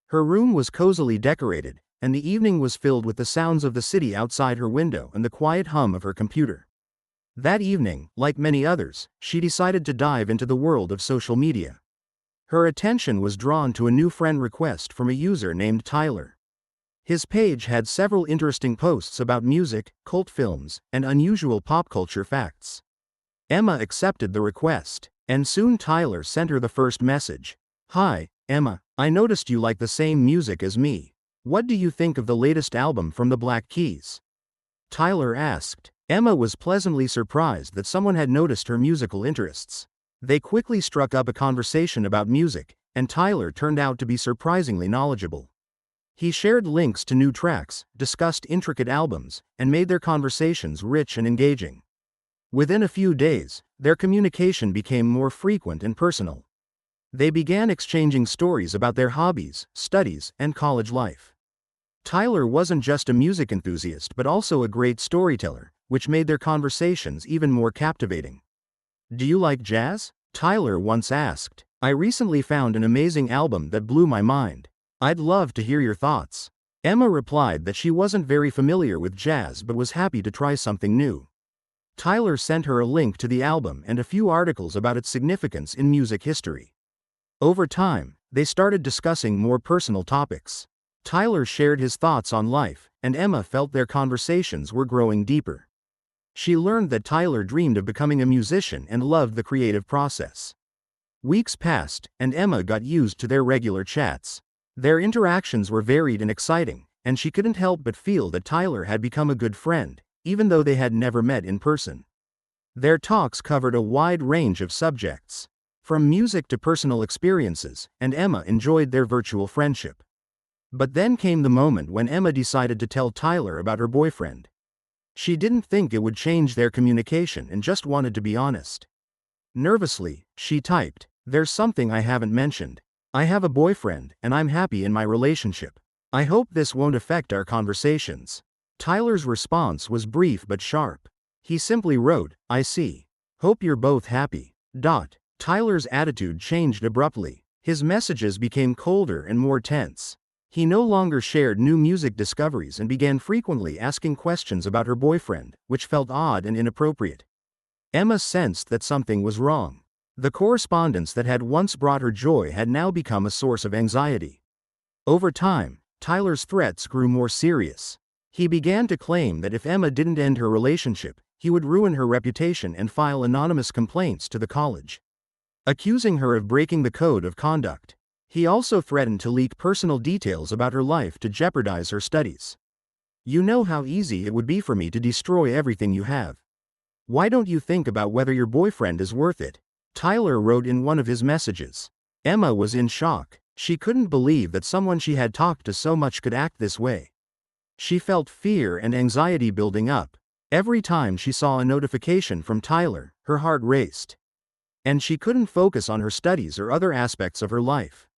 Her room was cozily decorated, and the evening was filled with the sounds of the city outside her window and the quiet hum of her computer. That evening, like many others, she decided to dive into the world of social media. Her attention was drawn to a new friend request from a user named Tyler. His page had several interesting posts about music, cult films, and unusual pop culture facts. Emma accepted the request, and soon Tyler sent her the first message. "Hi, Emma, I noticed you like the same music as me. What do you think of the latest album from the Black Keys?" Tyler asked. Emma was pleasantly surprised that someone had noticed her musical interests. They quickly struck up a conversation about music, and Tyler turned out to be surprisingly knowledgeable. He shared links to new tracks, discussed intricate albums, and made their conversations rich and engaging. Within a few days, their communication became more frequent and personal. They began exchanging stories about their hobbies, studies, and college life. Tyler wasn't just a music enthusiast but also a great storyteller, which made their conversations even more captivating. "Do you like jazz?" Tyler once asked. "I recently found an amazing album that blew my mind. I'd love to hear your thoughts." Emma replied that she wasn't very familiar with jazz but was happy to try something new. Tyler sent her a link to the album and a few articles about its significance in music history. Over time, they started discussing more personal topics. Tyler shared his thoughts on life, and Emma felt their conversations were growing deeper. She learned that Tyler dreamed of becoming a musician and loved the creative process. Weeks passed, and Emma got used to their regular chats. Their interactions were varied and exciting, and she couldn't help but feel that Tyler had become a good friend, even though they had never met in person. Their talks covered a wide range of subjects, from music to personal experiences, and Emma enjoyed their virtual friendship. But then came the moment when Emma decided to tell Tyler about her boyfriend. She didn't think it would change their communication and just wanted to be honest. Nervously, she typed, "There's something I haven't mentioned. I have a boyfriend, and I'm happy in my relationship. I hope this won't affect our conversations." Tyler's response was brief but sharp. He simply wrote, "I see. Hope you're both happy." Tyler's attitude changed abruptly. His messages became colder and more tense. He no longer shared new music discoveries and began frequently asking questions about her boyfriend, which felt odd and inappropriate. Emma sensed that something was wrong. The correspondence that had once brought her joy had now become a source of anxiety. Over time, Tyler's threats grew more serious. He began to claim that if Emma didn't end her relationship, he would ruin her reputation and file anonymous complaints to the college, accusing her of breaking the code of conduct. He also threatened to leak personal details about her life to jeopardize her studies. "You know how easy it would be for me to destroy everything you have. Why don't you think about whether your boyfriend is worth it?" Tyler wrote in one of his messages. Emma was in shock. She couldn't believe that someone she had talked to so much could act this way. She felt fear and anxiety building up. Every time she saw a notification from Tyler, her heart raced. And she couldn't focus on her studies or other aspects of her life.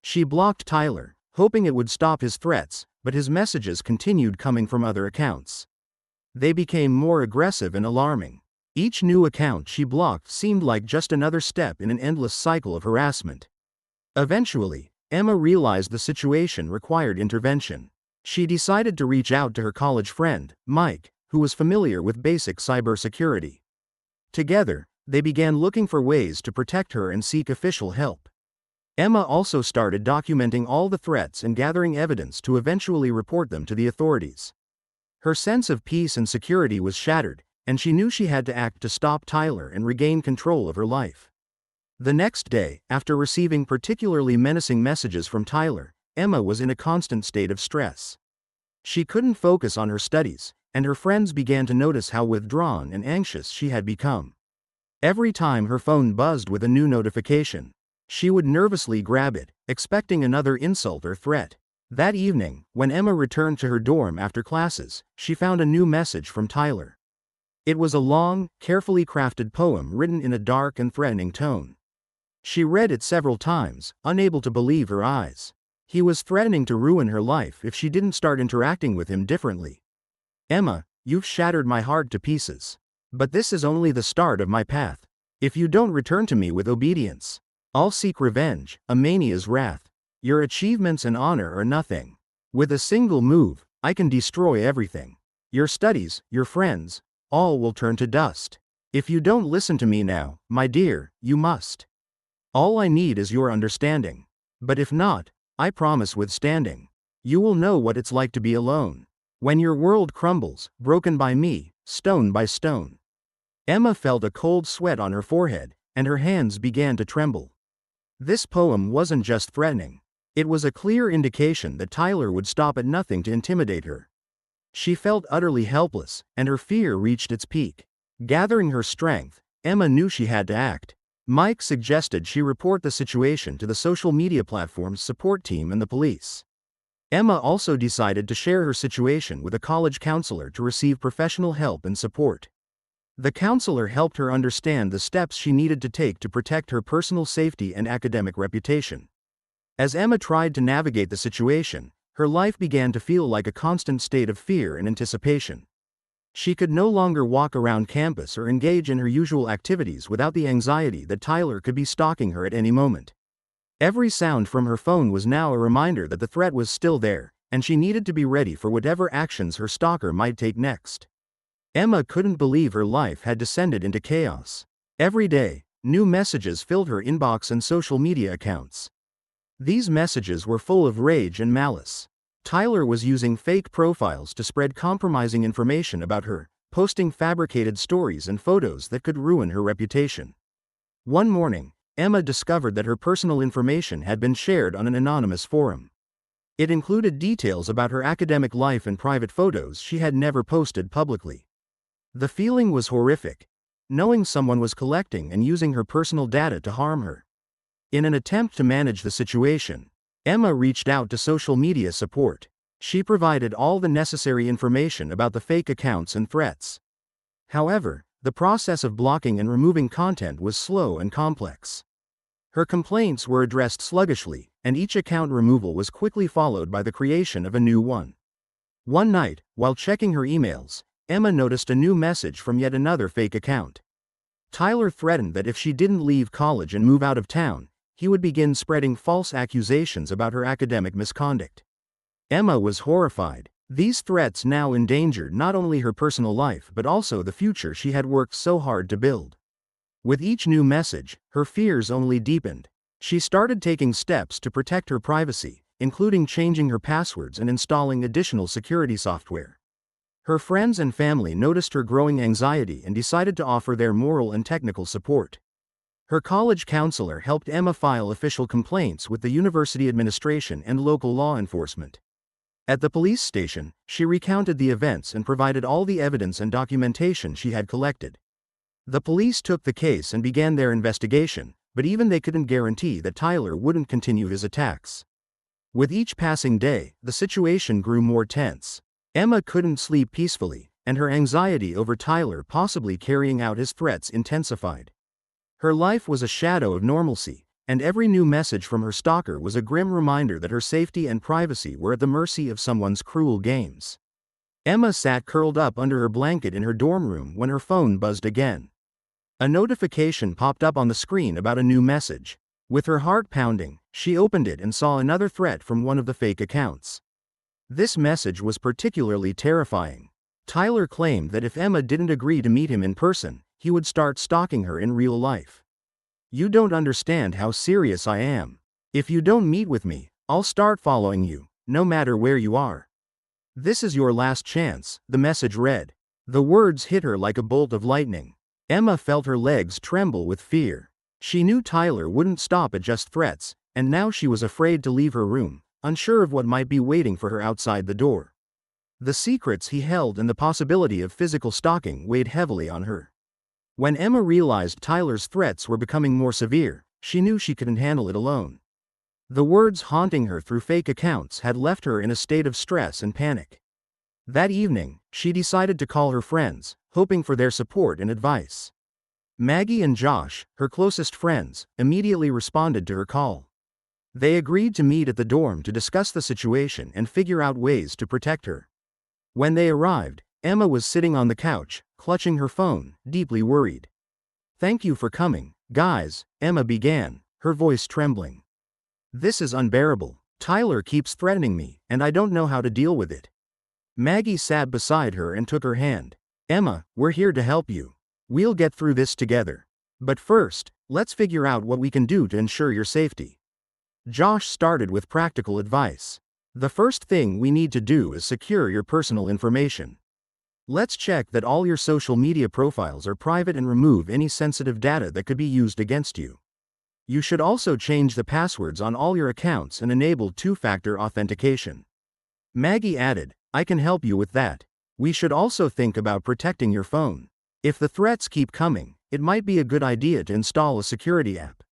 She blocked Tyler, hoping it would stop his threats, but his messages continued coming from other accounts. They became more aggressive and alarming. Each new account she blocked seemed like just another step in an endless cycle of harassment. Eventually, Emma realized the situation required intervention. She decided to reach out to her college friend, Mike, who was familiar with basic cybersecurity. Together, they began looking for ways to protect her and seek official help. Emma also started documenting all the threats and gathering evidence to eventually report them to the authorities. Her sense of peace and security was shattered, and she knew she had to act to stop Tyler and regain control of her life. The next day, after receiving particularly menacing messages from Tyler, Emma was in a constant state of stress. She couldn't focus on her studies, and her friends began to notice how withdrawn and anxious she had become. Every time her phone buzzed with a new notification, she would nervously grab it, expecting another insult or threat. That evening, when Emma returned to her dorm after classes, she found a new message from Tyler. It was a long, carefully crafted poem written in a dark and threatening tone. She read it several times, unable to believe her eyes. He was threatening to ruin her life if she didn't start interacting with him differently. Emma, you've shattered my heart to pieces. But this is only the start of my path. If you don't return to me with obedience, I'll seek revenge, a mania's wrath. Your achievements and honor are nothing. With a single move, I can destroy everything. Your studies, your friends, all will turn to dust. If you don't listen to me now, my dear, you must. All I need is your understanding. But if not, I promise withstanding. You will know what it's like to be alone. When your world crumbles, broken by me, stone by stone. Emma felt a cold sweat on her forehead, and her hands began to tremble. This poem wasn't just threatening. It was a clear indication that Tyler would stop at nothing to intimidate her. She felt utterly helpless, and her fear reached its peak. Gathering her strength, Emma knew she had to act. Mike suggested she report the situation to the social media platform's support team and the police. Emma also decided to share her situation with a college counselor to receive professional help and support. The counselor helped her understand the steps she needed to take to protect her personal safety and academic reputation. As Emma tried to navigate the situation, her life began to feel like a constant state of fear and anticipation. She could no longer walk around campus or engage in her usual activities without the anxiety that Tyler could be stalking her at any moment. Every sound from her phone was now a reminder that the threat was still there, and she needed to be ready for whatever actions her stalker might take next. Emma couldn't believe her life had descended into chaos. Every day, new messages filled her inbox and social media accounts. These messages were full of rage and malice. Tyler was using fake profiles to spread compromising information about her, posting fabricated stories and photos that could ruin her reputation. One morning, Emma discovered that her personal information had been shared on an anonymous forum. It included details about her academic life and private photos she had never posted publicly. The feeling was horrific, knowing someone was collecting and using her personal data to harm her. In an attempt to manage the situation, Emma reached out to social media support. She provided all the necessary information about the fake accounts and threats. However, the process of blocking and removing content was slow and complex. Her complaints were addressed sluggishly, and each account removal was quickly followed by the creation of a new one. One night, while checking her emails, Emma noticed a new message from yet another fake account. Tyler threatened that if she didn't leave college and move out of town, he would begin spreading false accusations about her academic misconduct. Emma was horrified. These threats now endangered not only her personal life but also the future she had worked so hard to build. With each new message, her fears only deepened. She started taking steps to protect her privacy, including changing her passwords and installing additional security software. Her friends and family noticed her growing anxiety and decided to offer their moral and technical support. Her college counselor helped Emma file official complaints with the university administration and local law enforcement. At the police station, she recounted the events and provided all the evidence and documentation she had collected. The police took the case and began their investigation, but even they couldn't guarantee that Tyler wouldn't continue his attacks. With each passing day, the situation grew more tense. Emma couldn't sleep peacefully, and her anxiety over Tyler possibly carrying out his threats intensified. Her life was a shadow of normalcy, and every new message from her stalker was a grim reminder that her safety and privacy were at the mercy of someone's cruel games. Emma sat curled up under her blanket in her dorm room when her phone buzzed again. A notification popped up on the screen about a new message. With her heart pounding, she opened it and saw another threat from one of the fake accounts. This message was particularly terrifying. Tyler claimed that if Emma didn't agree to meet him in person, he would start stalking her in real life. "You don't understand how serious I am. If you don't meet with me, I'll start following you, no matter where you are. This is your last chance," the message read. The words hit her like a bolt of lightning. Emma felt her legs tremble with fear. She knew Tyler wouldn't stop at just threats, and now she was afraid to leave her room, unsure of what might be waiting for her outside the door. The secrets he held and the possibility of physical stalking weighed heavily on her. When Emma realized Tyler's threats were becoming more severe, she knew she couldn't handle it alone. The words haunting her through fake accounts had left her in a state of stress and panic. That evening, she decided to call her friends, hoping for their support and advice. Maggie and Josh, her closest friends, immediately responded to her call. They agreed to meet at the dorm to discuss the situation and figure out ways to protect her. When they arrived, Emma was sitting on the couch, clutching her phone, deeply worried. "Thank you for coming, guys," Emma began, her voice trembling. "This is unbearable. Tyler keeps threatening me, and I don't know how to deal with it." Maggie sat beside her and took her hand. "Emma, we're here to help you. We'll get through this together. But first, let's figure out what we can do to ensure your safety." Josh started with practical advice. "The first thing we need to do is secure your personal information. Let's check that all your social media profiles are private and remove any sensitive data that could be used against you. You should also change the passwords on all your accounts and enable two-factor authentication." Maggie added, "I can help you with that. We should also think about protecting your phone. If the threats keep coming, it might be a good idea to install a security app.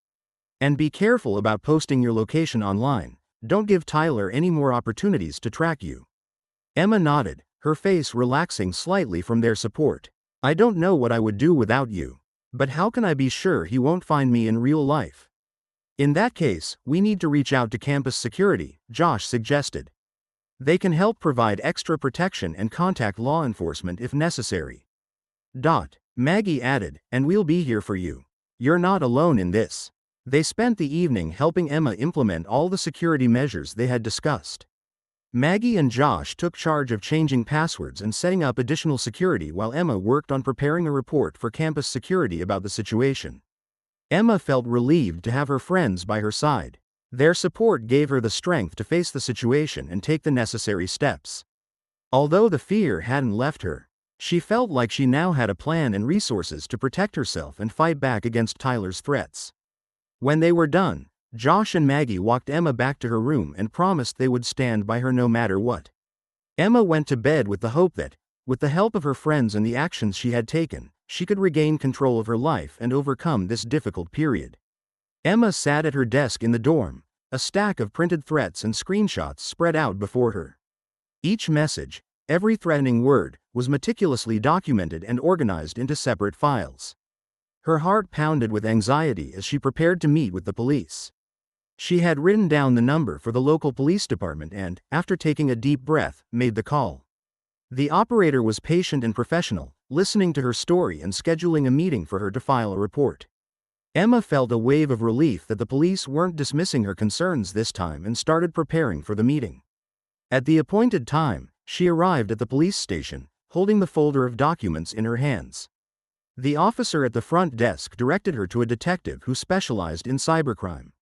And be careful about posting your location online. Don't give Tyler any more opportunities to track you." Emma nodded, her face relaxing slightly from their support. "I don't know what I would do without you. But how can I be sure he won't find me in real life?" "In that case, we need to reach out to campus security," Josh suggested. "They can help provide extra protection and contact law enforcement if necessary." Maggie added, "And we'll be here for you. You're not alone in this." They spent the evening helping Emma implement all the security measures they had discussed. Maggie and Josh took charge of changing passwords and setting up additional security while Emma worked on preparing a report for campus security about the situation. Emma felt relieved to have her friends by her side. Their support gave her the strength to face the situation and take the necessary steps. Although the fear hadn't left her, she felt like she now had a plan and resources to protect herself and fight back against Tyler's threats. When they were done, Josh and Maggie walked Emma back to her room and promised they would stand by her no matter what. Emma went to bed with the hope that, with the help of her friends and the actions she had taken, she could regain control of her life and overcome this difficult period. Emma sat at her desk in the dorm, a stack of printed threats and screenshots spread out before her. Each message, every threatening word, was meticulously documented and organized into separate files. Her heart pounded with anxiety as she prepared to meet with the police. She had written down the number for the local police department and, after taking a deep breath, made the call. The operator was patient and professional, listening to her story and scheduling a meeting for her to file a report. Emma felt a wave of relief that the police weren't dismissing her concerns this time and started preparing for the meeting. At the appointed time, she arrived at the police station, holding the folder of documents in her hands. The officer at the front desk directed her to a detective who specialized in cybercrime.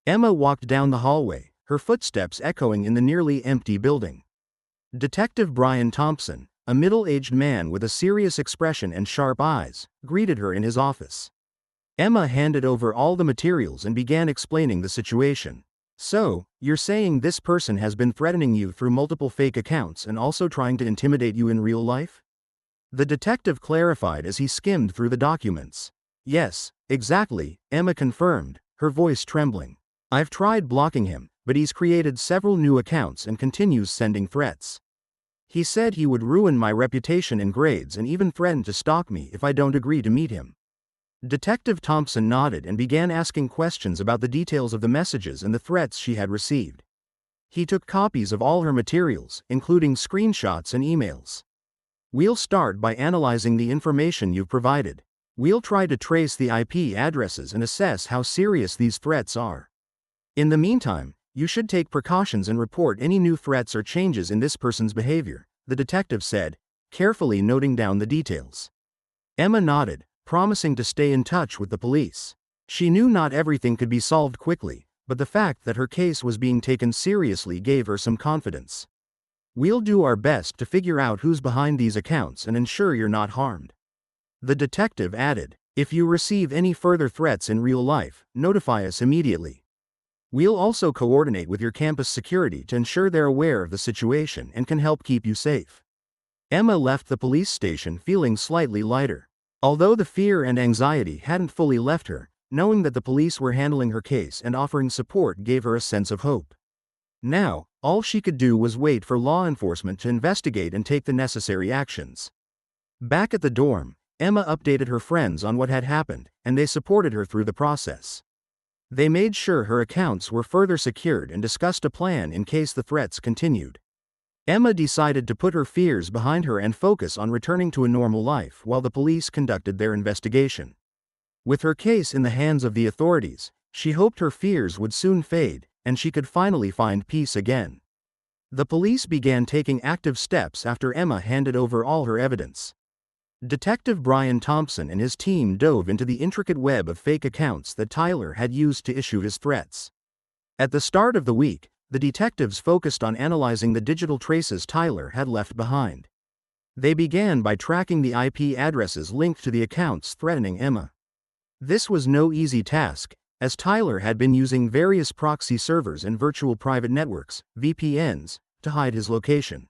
Emma walked down the hallway, her footsteps echoing in the nearly empty building. Detective Brian Thompson, a middle-aged man with a serious expression and sharp eyes, greeted her in his office. Emma handed over all the materials and began explaining the situation. "So, you're saying this person has been threatening you through multiple fake accounts and also trying to intimidate you in real life?" The detective clarified as he skimmed through the documents. "Yes, exactly," Emma confirmed, her voice trembling. "I've tried blocking him, but he's created several new accounts and continues sending threats. He said he would ruin my reputation and grades and even threatened to stalk me if I don't agree to meet him." Detective Thompson nodded and began asking questions about the details of the messages and the threats she had received. He took copies of all her materials, including screenshots and emails. "We'll start by analyzing the information you've provided. We'll try to trace the IP addresses and assess how serious these threats are. In the meantime, you should take precautions and report any new threats or changes in this person's behavior," the detective said, carefully noting down the details. Emma nodded, promising to stay in touch with the police. She knew not everything could be solved quickly, but the fact that her case was being taken seriously gave her some confidence. "We'll do our best to figure out who's behind these accounts and ensure you're not harmed." The detective added, "If you receive any further threats in real life, notify us immediately. We'll also coordinate with your campus security to ensure they're aware of the situation and can help keep you safe." Emma left the police station feeling slightly lighter. Although the fear and anxiety hadn't fully left her, knowing that the police were handling her case and offering support gave her a sense of hope. Now, all she could do was wait for law enforcement to investigate and take the necessary actions. Back at the dorm, Emma updated her friends on what had happened, and they supported her through the process. They made sure her accounts were further secured and discussed a plan in case the threats continued. Emma decided to put her fears behind her and focus on returning to a normal life while the police conducted their investigation. With her case in the hands of the authorities, she hoped her fears would soon fade, and she could finally find peace again. The police began taking active steps after Emma handed over all her evidence. Detective Brian Thompson and his team dove into the intricate web of fake accounts that Tyler had used to issue his threats. At the start of the week, the detectives focused on analyzing the digital traces Tyler had left behind. They began by tracking the IP addresses linked to the accounts threatening Emma. This was no easy task, as Tyler had been using various proxy servers and virtual private networks, VPNs, to hide his location.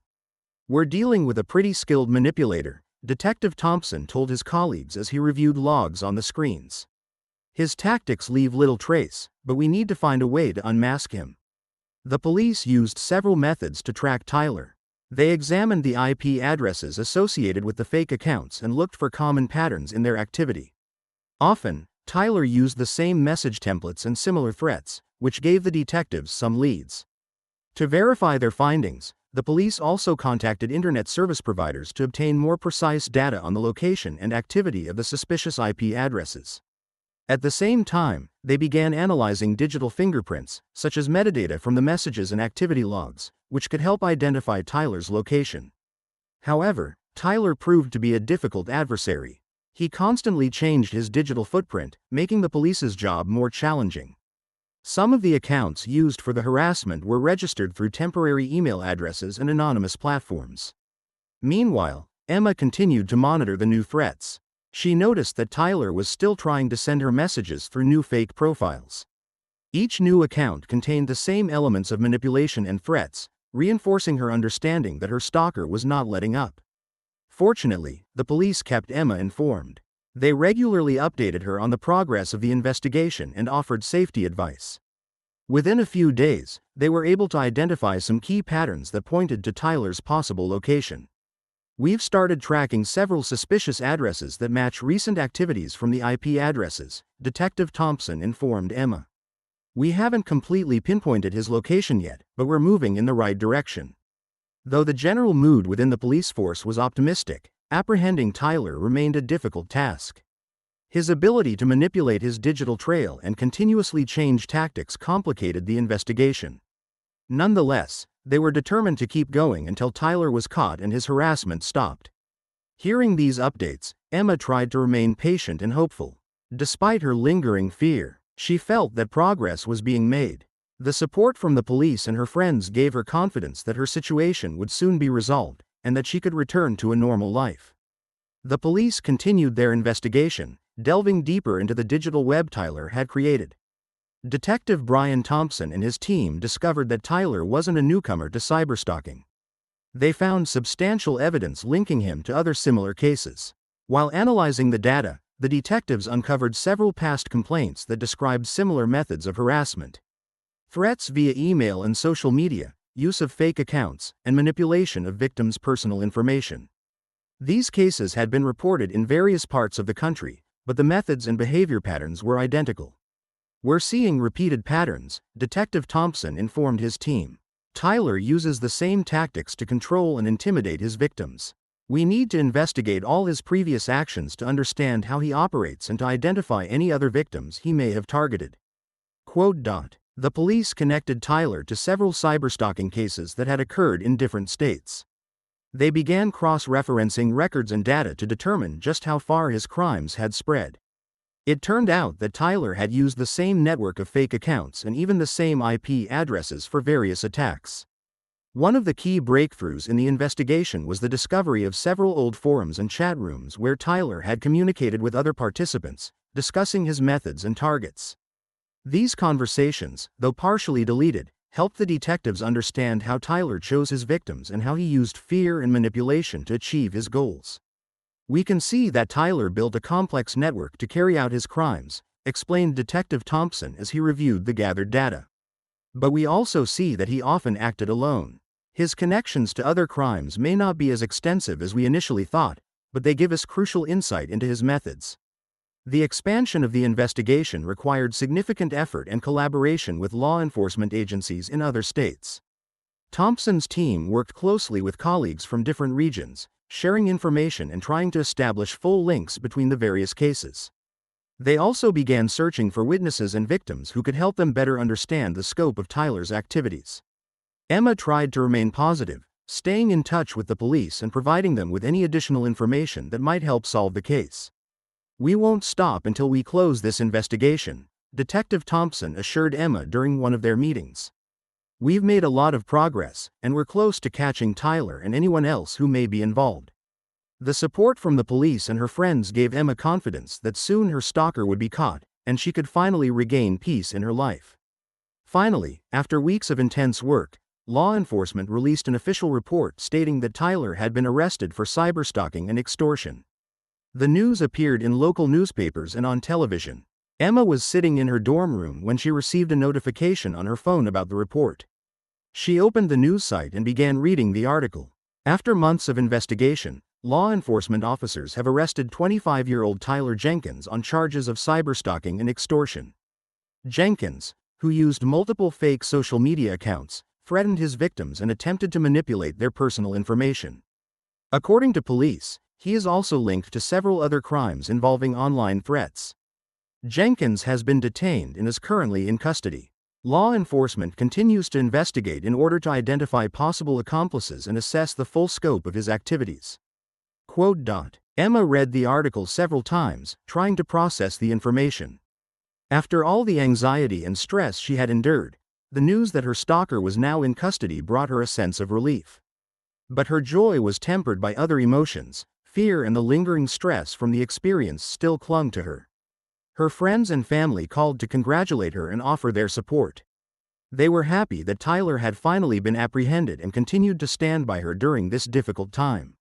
"We're dealing with a pretty skilled manipulator," Detective Thompson told his colleagues as he reviewed logs on the screens. "His tactics leave little trace, but we need to find a way to unmask him." The police used several methods to track Tyler. They examined the IP addresses associated with the fake accounts and looked for common patterns in their activity. Often, Tyler used the same message templates and similar threats, which gave the detectives some leads. To verify their findings, the police also contacted internet service providers to obtain more precise data on the location and activity of the suspicious IP addresses. At the same time, they began analyzing digital fingerprints, such as metadata from the messages and activity logs, which could help identify Tyler's location. However, Tyler proved to be a difficult adversary. He constantly changed his digital footprint, making the police's job more challenging. Some of the accounts used for the harassment were registered through temporary email addresses and anonymous platforms. Meanwhile, Emma continued to monitor the new threats. She noticed that Tyler was still trying to send her messages through new fake profiles. Each new account contained the same elements of manipulation and threats, reinforcing her understanding that her stalker was not letting up. Fortunately, the police kept Emma informed. They regularly updated her on the progress of the investigation and offered safety advice. Within a few days, they were able to identify some key patterns that pointed to Tyler's possible location. "We've started tracking several suspicious addresses that match recent activities from the IP addresses," Detective Thompson informed Emma. "We haven't completely pinpointed his location yet, but we're moving in the right direction." Though the general mood within the police force was optimistic, apprehending Tyler remained a difficult task. His ability to manipulate his digital trail and continuously change tactics complicated the investigation. Nonetheless, they were determined to keep going until Tyler was caught and his harassment stopped. Hearing these updates, Emma tried to remain patient and hopeful. Despite her lingering fear, she felt that progress was being made. The support from the police and her friends gave her confidence that her situation would soon be resolved, and that she could return to a normal life. The police continued their investigation, delving deeper into the digital web Tyler had created. Detective Brian Thompson and his team discovered that Tyler wasn't a newcomer to cyberstalking. They found substantial evidence linking him to other similar cases. While analyzing the data, the detectives uncovered several past complaints that described similar methods of harassment. Threats via email and social media, use of fake accounts, and manipulation of victims' personal information. These cases had been reported in various parts of the country, but the methods and behavior patterns were identical. "We're seeing repeated patterns," Detective Thompson informed his team. "Tyler uses the same tactics to control and intimidate his victims. We need to investigate all his previous actions to understand how he operates and to identify any other victims he may have targeted." The police connected Tyler to several cyberstalking cases that had occurred in different states. They began cross-referencing records and data to determine just how far his crimes had spread. It turned out that Tyler had used the same network of fake accounts and even the same IP addresses for various attacks. One of the key breakthroughs in the investigation was the discovery of several old forums and chat rooms where Tyler had communicated with other participants, discussing his methods and targets. These conversations, though partially deleted, helped the detectives understand how Tyler chose his victims and how he used fear and manipulation to achieve his goals. "We can see that Tyler built a complex network to carry out his crimes," explained Detective Thompson as he reviewed the gathered data. "But we also see that he often acted alone. His connections to other crimes may not be as extensive as we initially thought, but they give us crucial insight into his methods." The expansion of the investigation required significant effort and collaboration with law enforcement agencies in other states. Thompson's team worked closely with colleagues from different regions, sharing information and trying to establish full links between the various cases. They also began searching for witnesses and victims who could help them better understand the scope of Tyler's activities. Emma tried to remain positive, staying in touch with the police and providing them with any additional information that might help solve the case. "We won't stop until we close this investigation," Detective Thompson assured Emma during one of their meetings. "We've made a lot of progress, and we're close to catching Tyler and anyone else who may be involved." The support from the police and her friends gave Emma confidence that soon her stalker would be caught, and she could finally regain peace in her life. Finally, after weeks of intense work, law enforcement released an official report stating that Tyler had been arrested for cyberstalking and extortion. The news appeared in local newspapers and on television. Emma was sitting in her dorm room when she received a notification on her phone about the report. She opened the news site and began reading the article. After months of investigation, law enforcement officers have arrested 25-year-old Tyler Jenkins on charges of cyberstalking and extortion. Jenkins, who used multiple fake social media accounts, threatened his victims and attempted to manipulate their personal information. According to police, he is also linked to several other crimes involving online threats. Jenkins has been detained and is currently in custody. Law enforcement continues to investigate in order to identify possible accomplices and assess the full scope of his activities. Quote. Emma read the article several times, trying to process the information. After all the anxiety and stress she had endured, the news that her stalker was now in custody brought her a sense of relief. But her joy was tempered by other emotions. Fear and the lingering stress from the experience still clung to her. Her friends and family called to congratulate her and offer their support. They were happy that Tyler had finally been apprehended and continued to stand by her during this difficult time.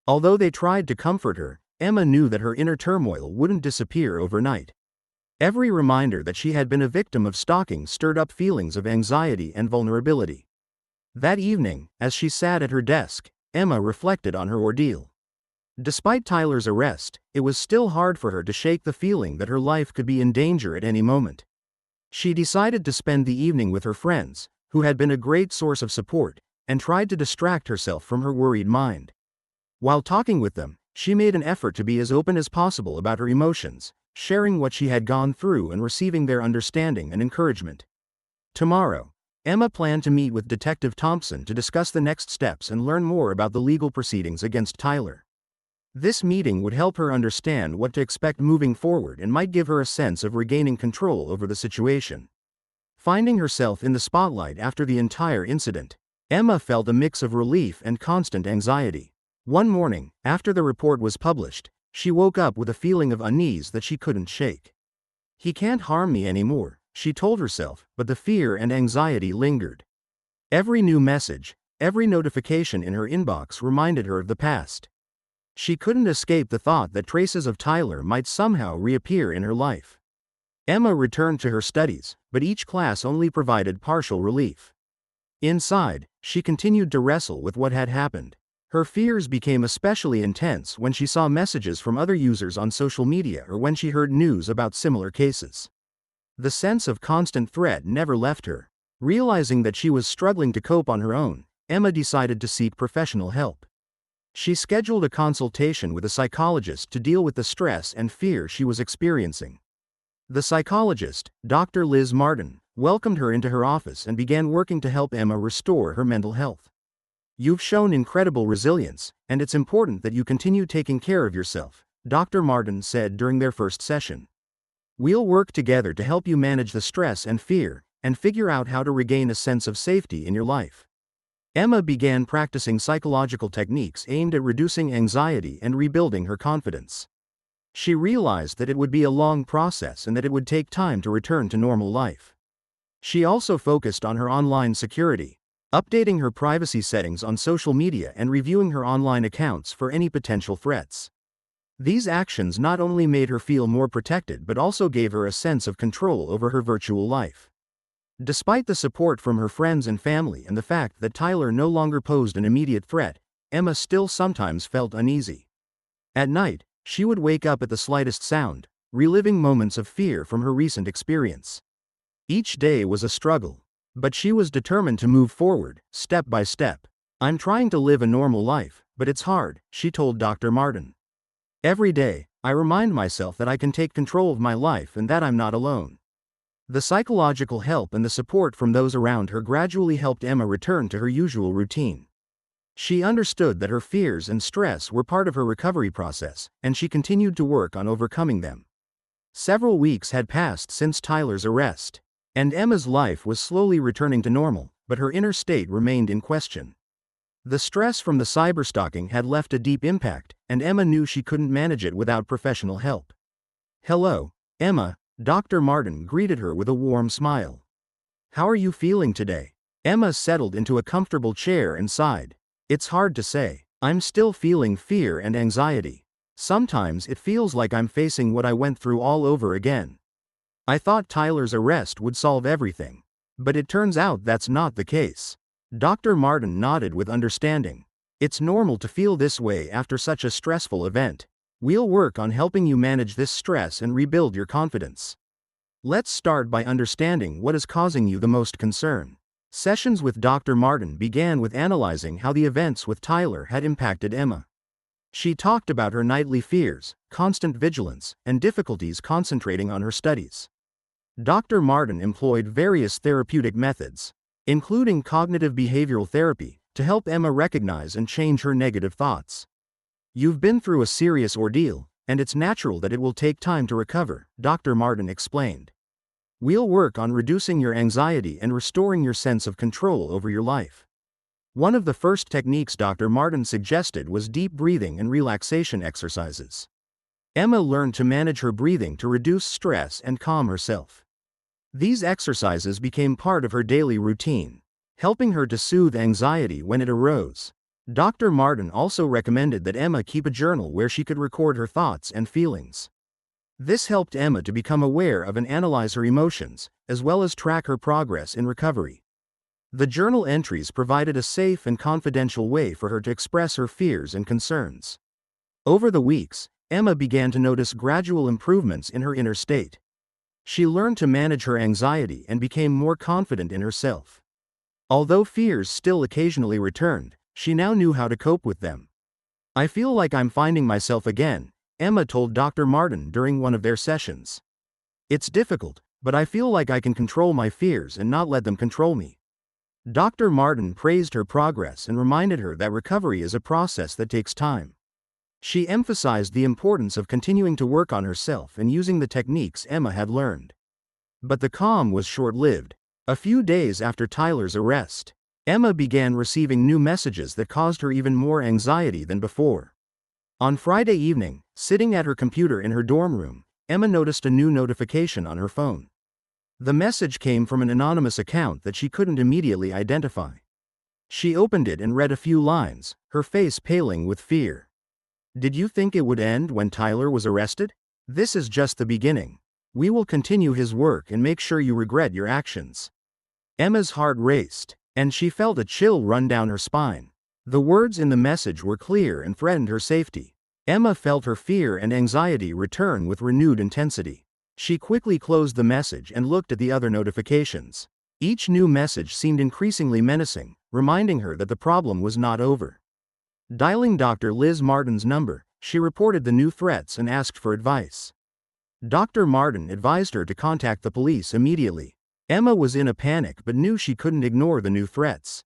Although they tried to comfort her, Emma knew that her inner turmoil wouldn't disappear overnight. Every reminder that she had been a victim of stalking stirred up feelings of anxiety and vulnerability. That evening, as she sat at her desk, Emma reflected on her ordeal. Despite Tyler's arrest, it was still hard for her to shake the feeling that her life could be in danger at any moment. She decided to spend the evening with her friends, who had been a great source of support, and tried to distract herself from her worried mind. While talking with them, she made an effort to be as open as possible about her emotions, sharing what she had gone through and receiving their understanding and encouragement. Tomorrow, Emma planned to meet with Detective Thompson to discuss the next steps and learn more about the legal proceedings against Tyler. This meeting would help her understand what to expect moving forward and might give her a sense of regaining control over the situation. Finding herself in the spotlight after the entire incident, Emma felt a mix of relief and constant anxiety. One morning, after the report was published, she woke up with a feeling of unease that she couldn't shake. "He can't harm me anymore," she told herself, but the fear and anxiety lingered. Every new message, every notification in her inbox reminded her of the past. She couldn't escape the thought that traces of Tyler might somehow reappear in her life. Emma returned to her studies, but each class only provided partial relief. Inside, she continued to wrestle with what had happened. Her fears became especially intense when she saw messages from other users on social media or when she heard news about similar cases. The sense of constant threat never left her. Realizing that she was struggling to cope on her own, Emma decided to seek professional help. She scheduled a consultation with a psychologist to deal with the stress and fear she was experiencing. The psychologist, Dr. Liz Martin, welcomed her into her office and began working to help Emma restore her mental health. "You've shown incredible resilience, and it's important that you continue taking care of yourself," Dr. Martin said during their first session. "We'll work together to help you manage the stress and fear, and figure out how to regain a sense of safety in your life." Emma began practicing psychological techniques aimed at reducing anxiety and rebuilding her confidence. She realized that it would be a long process and that it would take time to return to normal life. She also focused on her online security, updating her privacy settings on social media and reviewing her online accounts for any potential threats. These actions not only made her feel more protected but also gave her a sense of control over her virtual life. Despite the support from her friends and family and the fact that Tyler no longer posed an immediate threat, Emma still sometimes felt uneasy. At night, she would wake up at the slightest sound, reliving moments of fear from her recent experience. Each day was a struggle, But she was determined to move forward, step by step. "I'm trying to live a normal life, but it's hard," she told Dr. Martin. "Every day, I remind myself that I can take control of my life and that I'm not alone." The psychological help and the support from those around her gradually helped Emma return to her usual routine. She understood that her fears and stress were part of her recovery process, and she continued to work on overcoming them. Several weeks had passed since Tyler's arrest, and Emma's life was slowly returning to normal, but her inner state remained in question. The stress from the cyberstalking had left a deep impact, and Emma knew she couldn't manage it without professional help. "Hello, Emma," Dr. Martin greeted her with a warm smile. "How are you feeling today?" Emma settled into a comfortable chair and sighed. "It's hard to say. I'm still feeling fear and anxiety. Sometimes it feels like I'm facing what I went through all over again. I thought Tyler's arrest would solve everything. But it turns out that's not the case." Dr. Martin nodded with understanding. "It's normal to feel this way after such a stressful event. We'll work on helping you manage this stress and rebuild your confidence. Let's start by understanding what is causing you the most concern." Sessions with Dr. Martin began with analyzing how the events with Tyler had impacted Emma. She talked about her nightly fears, constant vigilance, and difficulties concentrating on her studies. Dr. Martin employed various therapeutic methods, including cognitive behavioral therapy, to help Emma recognize and change her negative thoughts. "You've been through a serious ordeal, and it's natural that it will take time to recover," Dr. Martin explained. "We'll work on reducing your anxiety and restoring your sense of control over your life." One of the first techniques Dr. Martin suggested was deep breathing and relaxation exercises. Emma learned to manage her breathing to reduce stress and calm herself. These exercises became part of her daily routine, helping her to soothe anxiety when it arose. Dr. Martin also recommended that Emma keep a journal where she could record her thoughts and feelings. This helped Emma to become aware of and analyze her emotions, as well as track her progress in recovery. The journal entries provided a safe and confidential way for her to express her fears and concerns. Over the weeks, Emma began to notice gradual improvements in her inner state. She learned to manage her anxiety and became more confident in herself. Although fears still occasionally returned, she now knew how to cope with them. "I feel like I'm finding myself again," Emma told Dr. Martin during one of their sessions. "It's difficult, but I feel like I can control my fears and not let them control me." Dr. Martin praised her progress and reminded her that recovery is a process that takes time. She emphasized the importance of continuing to work on herself and using the techniques Emma had learned. But the calm was short-lived. A few days after Tyler's arrest, Emma began receiving new messages that caused her even more anxiety than before. On Friday evening, sitting at her computer in her dorm room, Emma noticed a new notification on her phone. The message came from an anonymous account that she couldn't immediately identify. She opened it and read a few lines, her face paling with fear. "Did you think it would end when Tyler was arrested? This is just the beginning. We will continue his work and make sure you regret your actions." Emma's heart raced, and she felt a chill run down her spine. The words in the message were clear and threatened her safety. Emma felt her fear and anxiety return with renewed intensity. She quickly closed the message and looked at the other notifications. Each new message seemed increasingly menacing, reminding her that the problem was not over. Dialing Dr. Liz Martin's number, she reported the new threats and asked for advice. Dr. Martin advised her to contact the police immediately. Emma was in a panic but knew she couldn't ignore the new threats.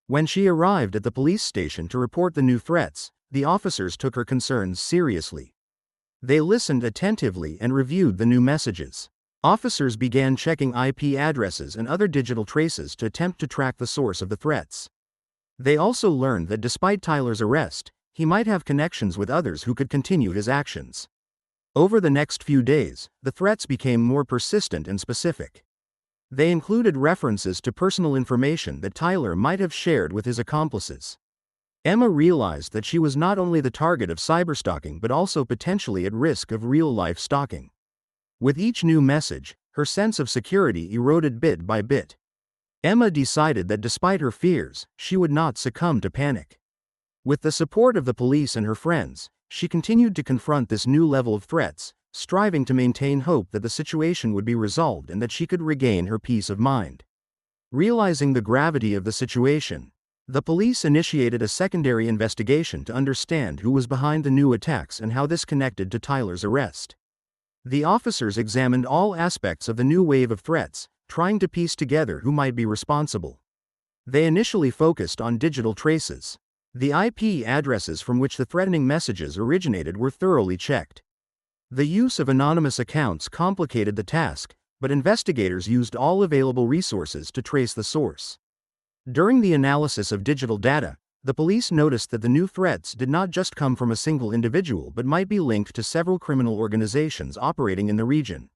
When she arrived at the police station to report the new threats, the officers took her concerns seriously. They listened attentively and reviewed the new messages. Officers began checking IP addresses and other digital traces to attempt to track the source of the threats. They also learned that despite Tyler's arrest, he might have connections with others who could continue his actions. Over the next few days, the threats became more persistent and specific. They included references to personal information that Tyler might have shared with his accomplices. Emma realized that she was not only the target of cyberstalking but also potentially at risk of real-life stalking. With each new message, her sense of security eroded bit by bit. Emma decided that despite her fears, she would not succumb to panic. With the support of the police and her friends, she continued to confront this new level of threats, striving to maintain hope that the situation would be resolved and that she could regain her peace of mind. Realizing the gravity of the situation, the police initiated a secondary investigation to understand who was behind the new attacks and how this connected to Tyler's arrest. The officers examined all aspects of the new wave of threats, trying to piece together who might be responsible. They initially focused on digital traces. The IP addresses from which the threatening messages originated were thoroughly checked. The use of anonymous accounts complicated the task, but investigators used all available resources to trace the source. During the analysis of digital data, the police noticed that the new threats did not just come from a single individual but might be linked to several criminal organizations operating in the region.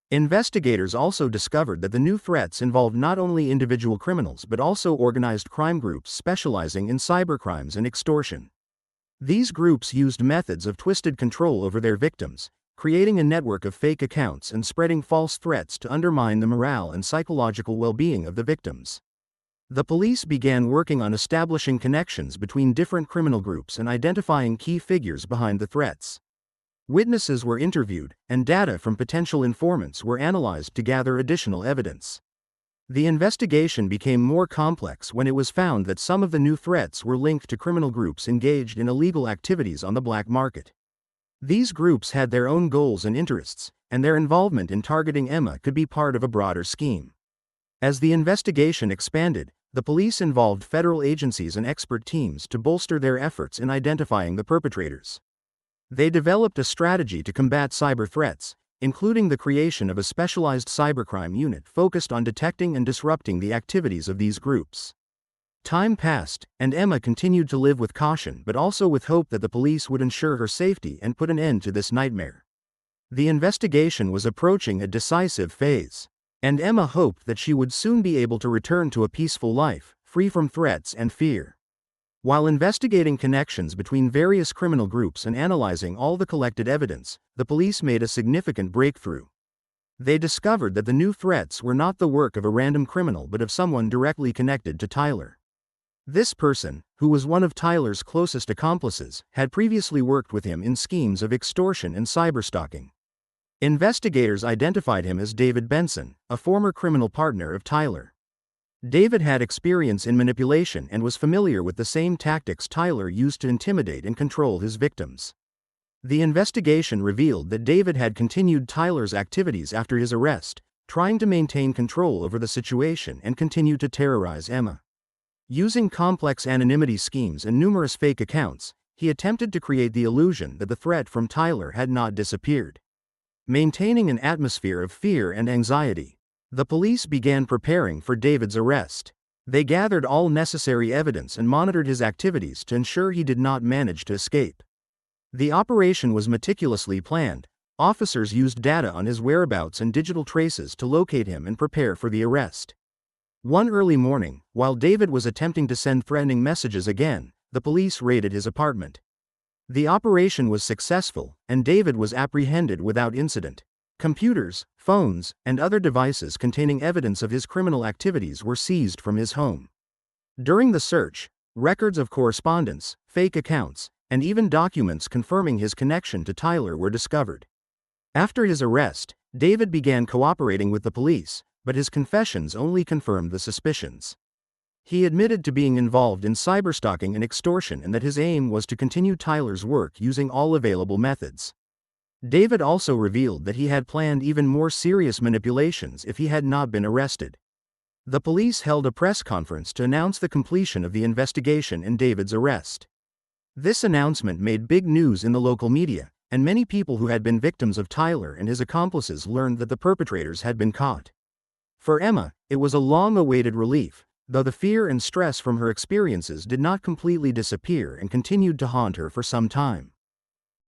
Investigators also discovered that the new threats involved not only individual criminals but also organized crime groups specializing in cybercrimes and extortion. These groups used methods of twisted control over their victims, creating a network of fake accounts and spreading false threats to undermine the morale and psychological well-being of the victims. The police began working on establishing connections between different criminal groups and identifying key figures behind the threats. Witnesses were interviewed, and data from potential informants were analyzed to gather additional evidence. The investigation became more complex when it was found that some of the new threats were linked to criminal groups engaged in illegal activities on the black market. These groups had their own goals and interests, and their involvement in targeting Emma could be part of a broader scheme. As the investigation expanded, the police involved federal agencies and expert teams to bolster their efforts in identifying the perpetrators. They developed a strategy to combat cyber threats, including the creation of a specialized cybercrime unit focused on detecting and disrupting the activities of these groups. Time passed, and Emma continued to live with caution but also with hope that the police would ensure her safety and put an end to this nightmare. The investigation was approaching a decisive phase, and Emma hoped that she would soon be able to return to a peaceful life, free from threats and fear. While investigating connections between various criminal groups and analyzing all the collected evidence, the police made a significant breakthrough. They discovered that the new threats were not the work of a random criminal but of someone directly connected to Tyler. This person, who was one of Tyler's closest accomplices, had previously worked with him in schemes of extortion and cyberstalking. Investigators identified him as David Benson, a former criminal partner of Tyler. David had experience in manipulation and was familiar with the same tactics Tyler used to intimidate and control his victims. The investigation revealed that David had continued Tyler's activities after his arrest, trying to maintain control over the situation and continue to terrorize Emma. Using complex anonymity schemes and numerous fake accounts, he attempted to create the illusion that the threat from Tyler had not disappeared. Maintaining an atmosphere of fear and anxiety, the police began preparing for David's arrest. They gathered all necessary evidence and monitored his activities to ensure he did not manage to escape. The operation was meticulously planned. Officers used data on his whereabouts and digital traces to locate him and prepare for the arrest. One early morning, while David was attempting to send threatening messages again, the police raided his apartment. The operation was successful, and David was apprehended without incident. Computers, phones, and other devices containing evidence of his criminal activities were seized from his home. During the search, records of correspondence, fake accounts, and even documents confirming his connection to Tyler were discovered. After his arrest, David began cooperating with the police, but his confessions only confirmed the suspicions. He admitted to being involved in cyberstalking and extortion and that his aim was to continue Tyler's work using all available methods. David also revealed that he had planned even more serious manipulations if he had not been arrested. The police held a press conference to announce the completion of the investigation and David's arrest. This announcement made big news in the local media, and many people who had been victims of Tyler and his accomplices learned that the perpetrators had been caught. For Emma, it was a long-awaited relief, though the fear and stress from her experiences did not completely disappear and continued to haunt her for some time.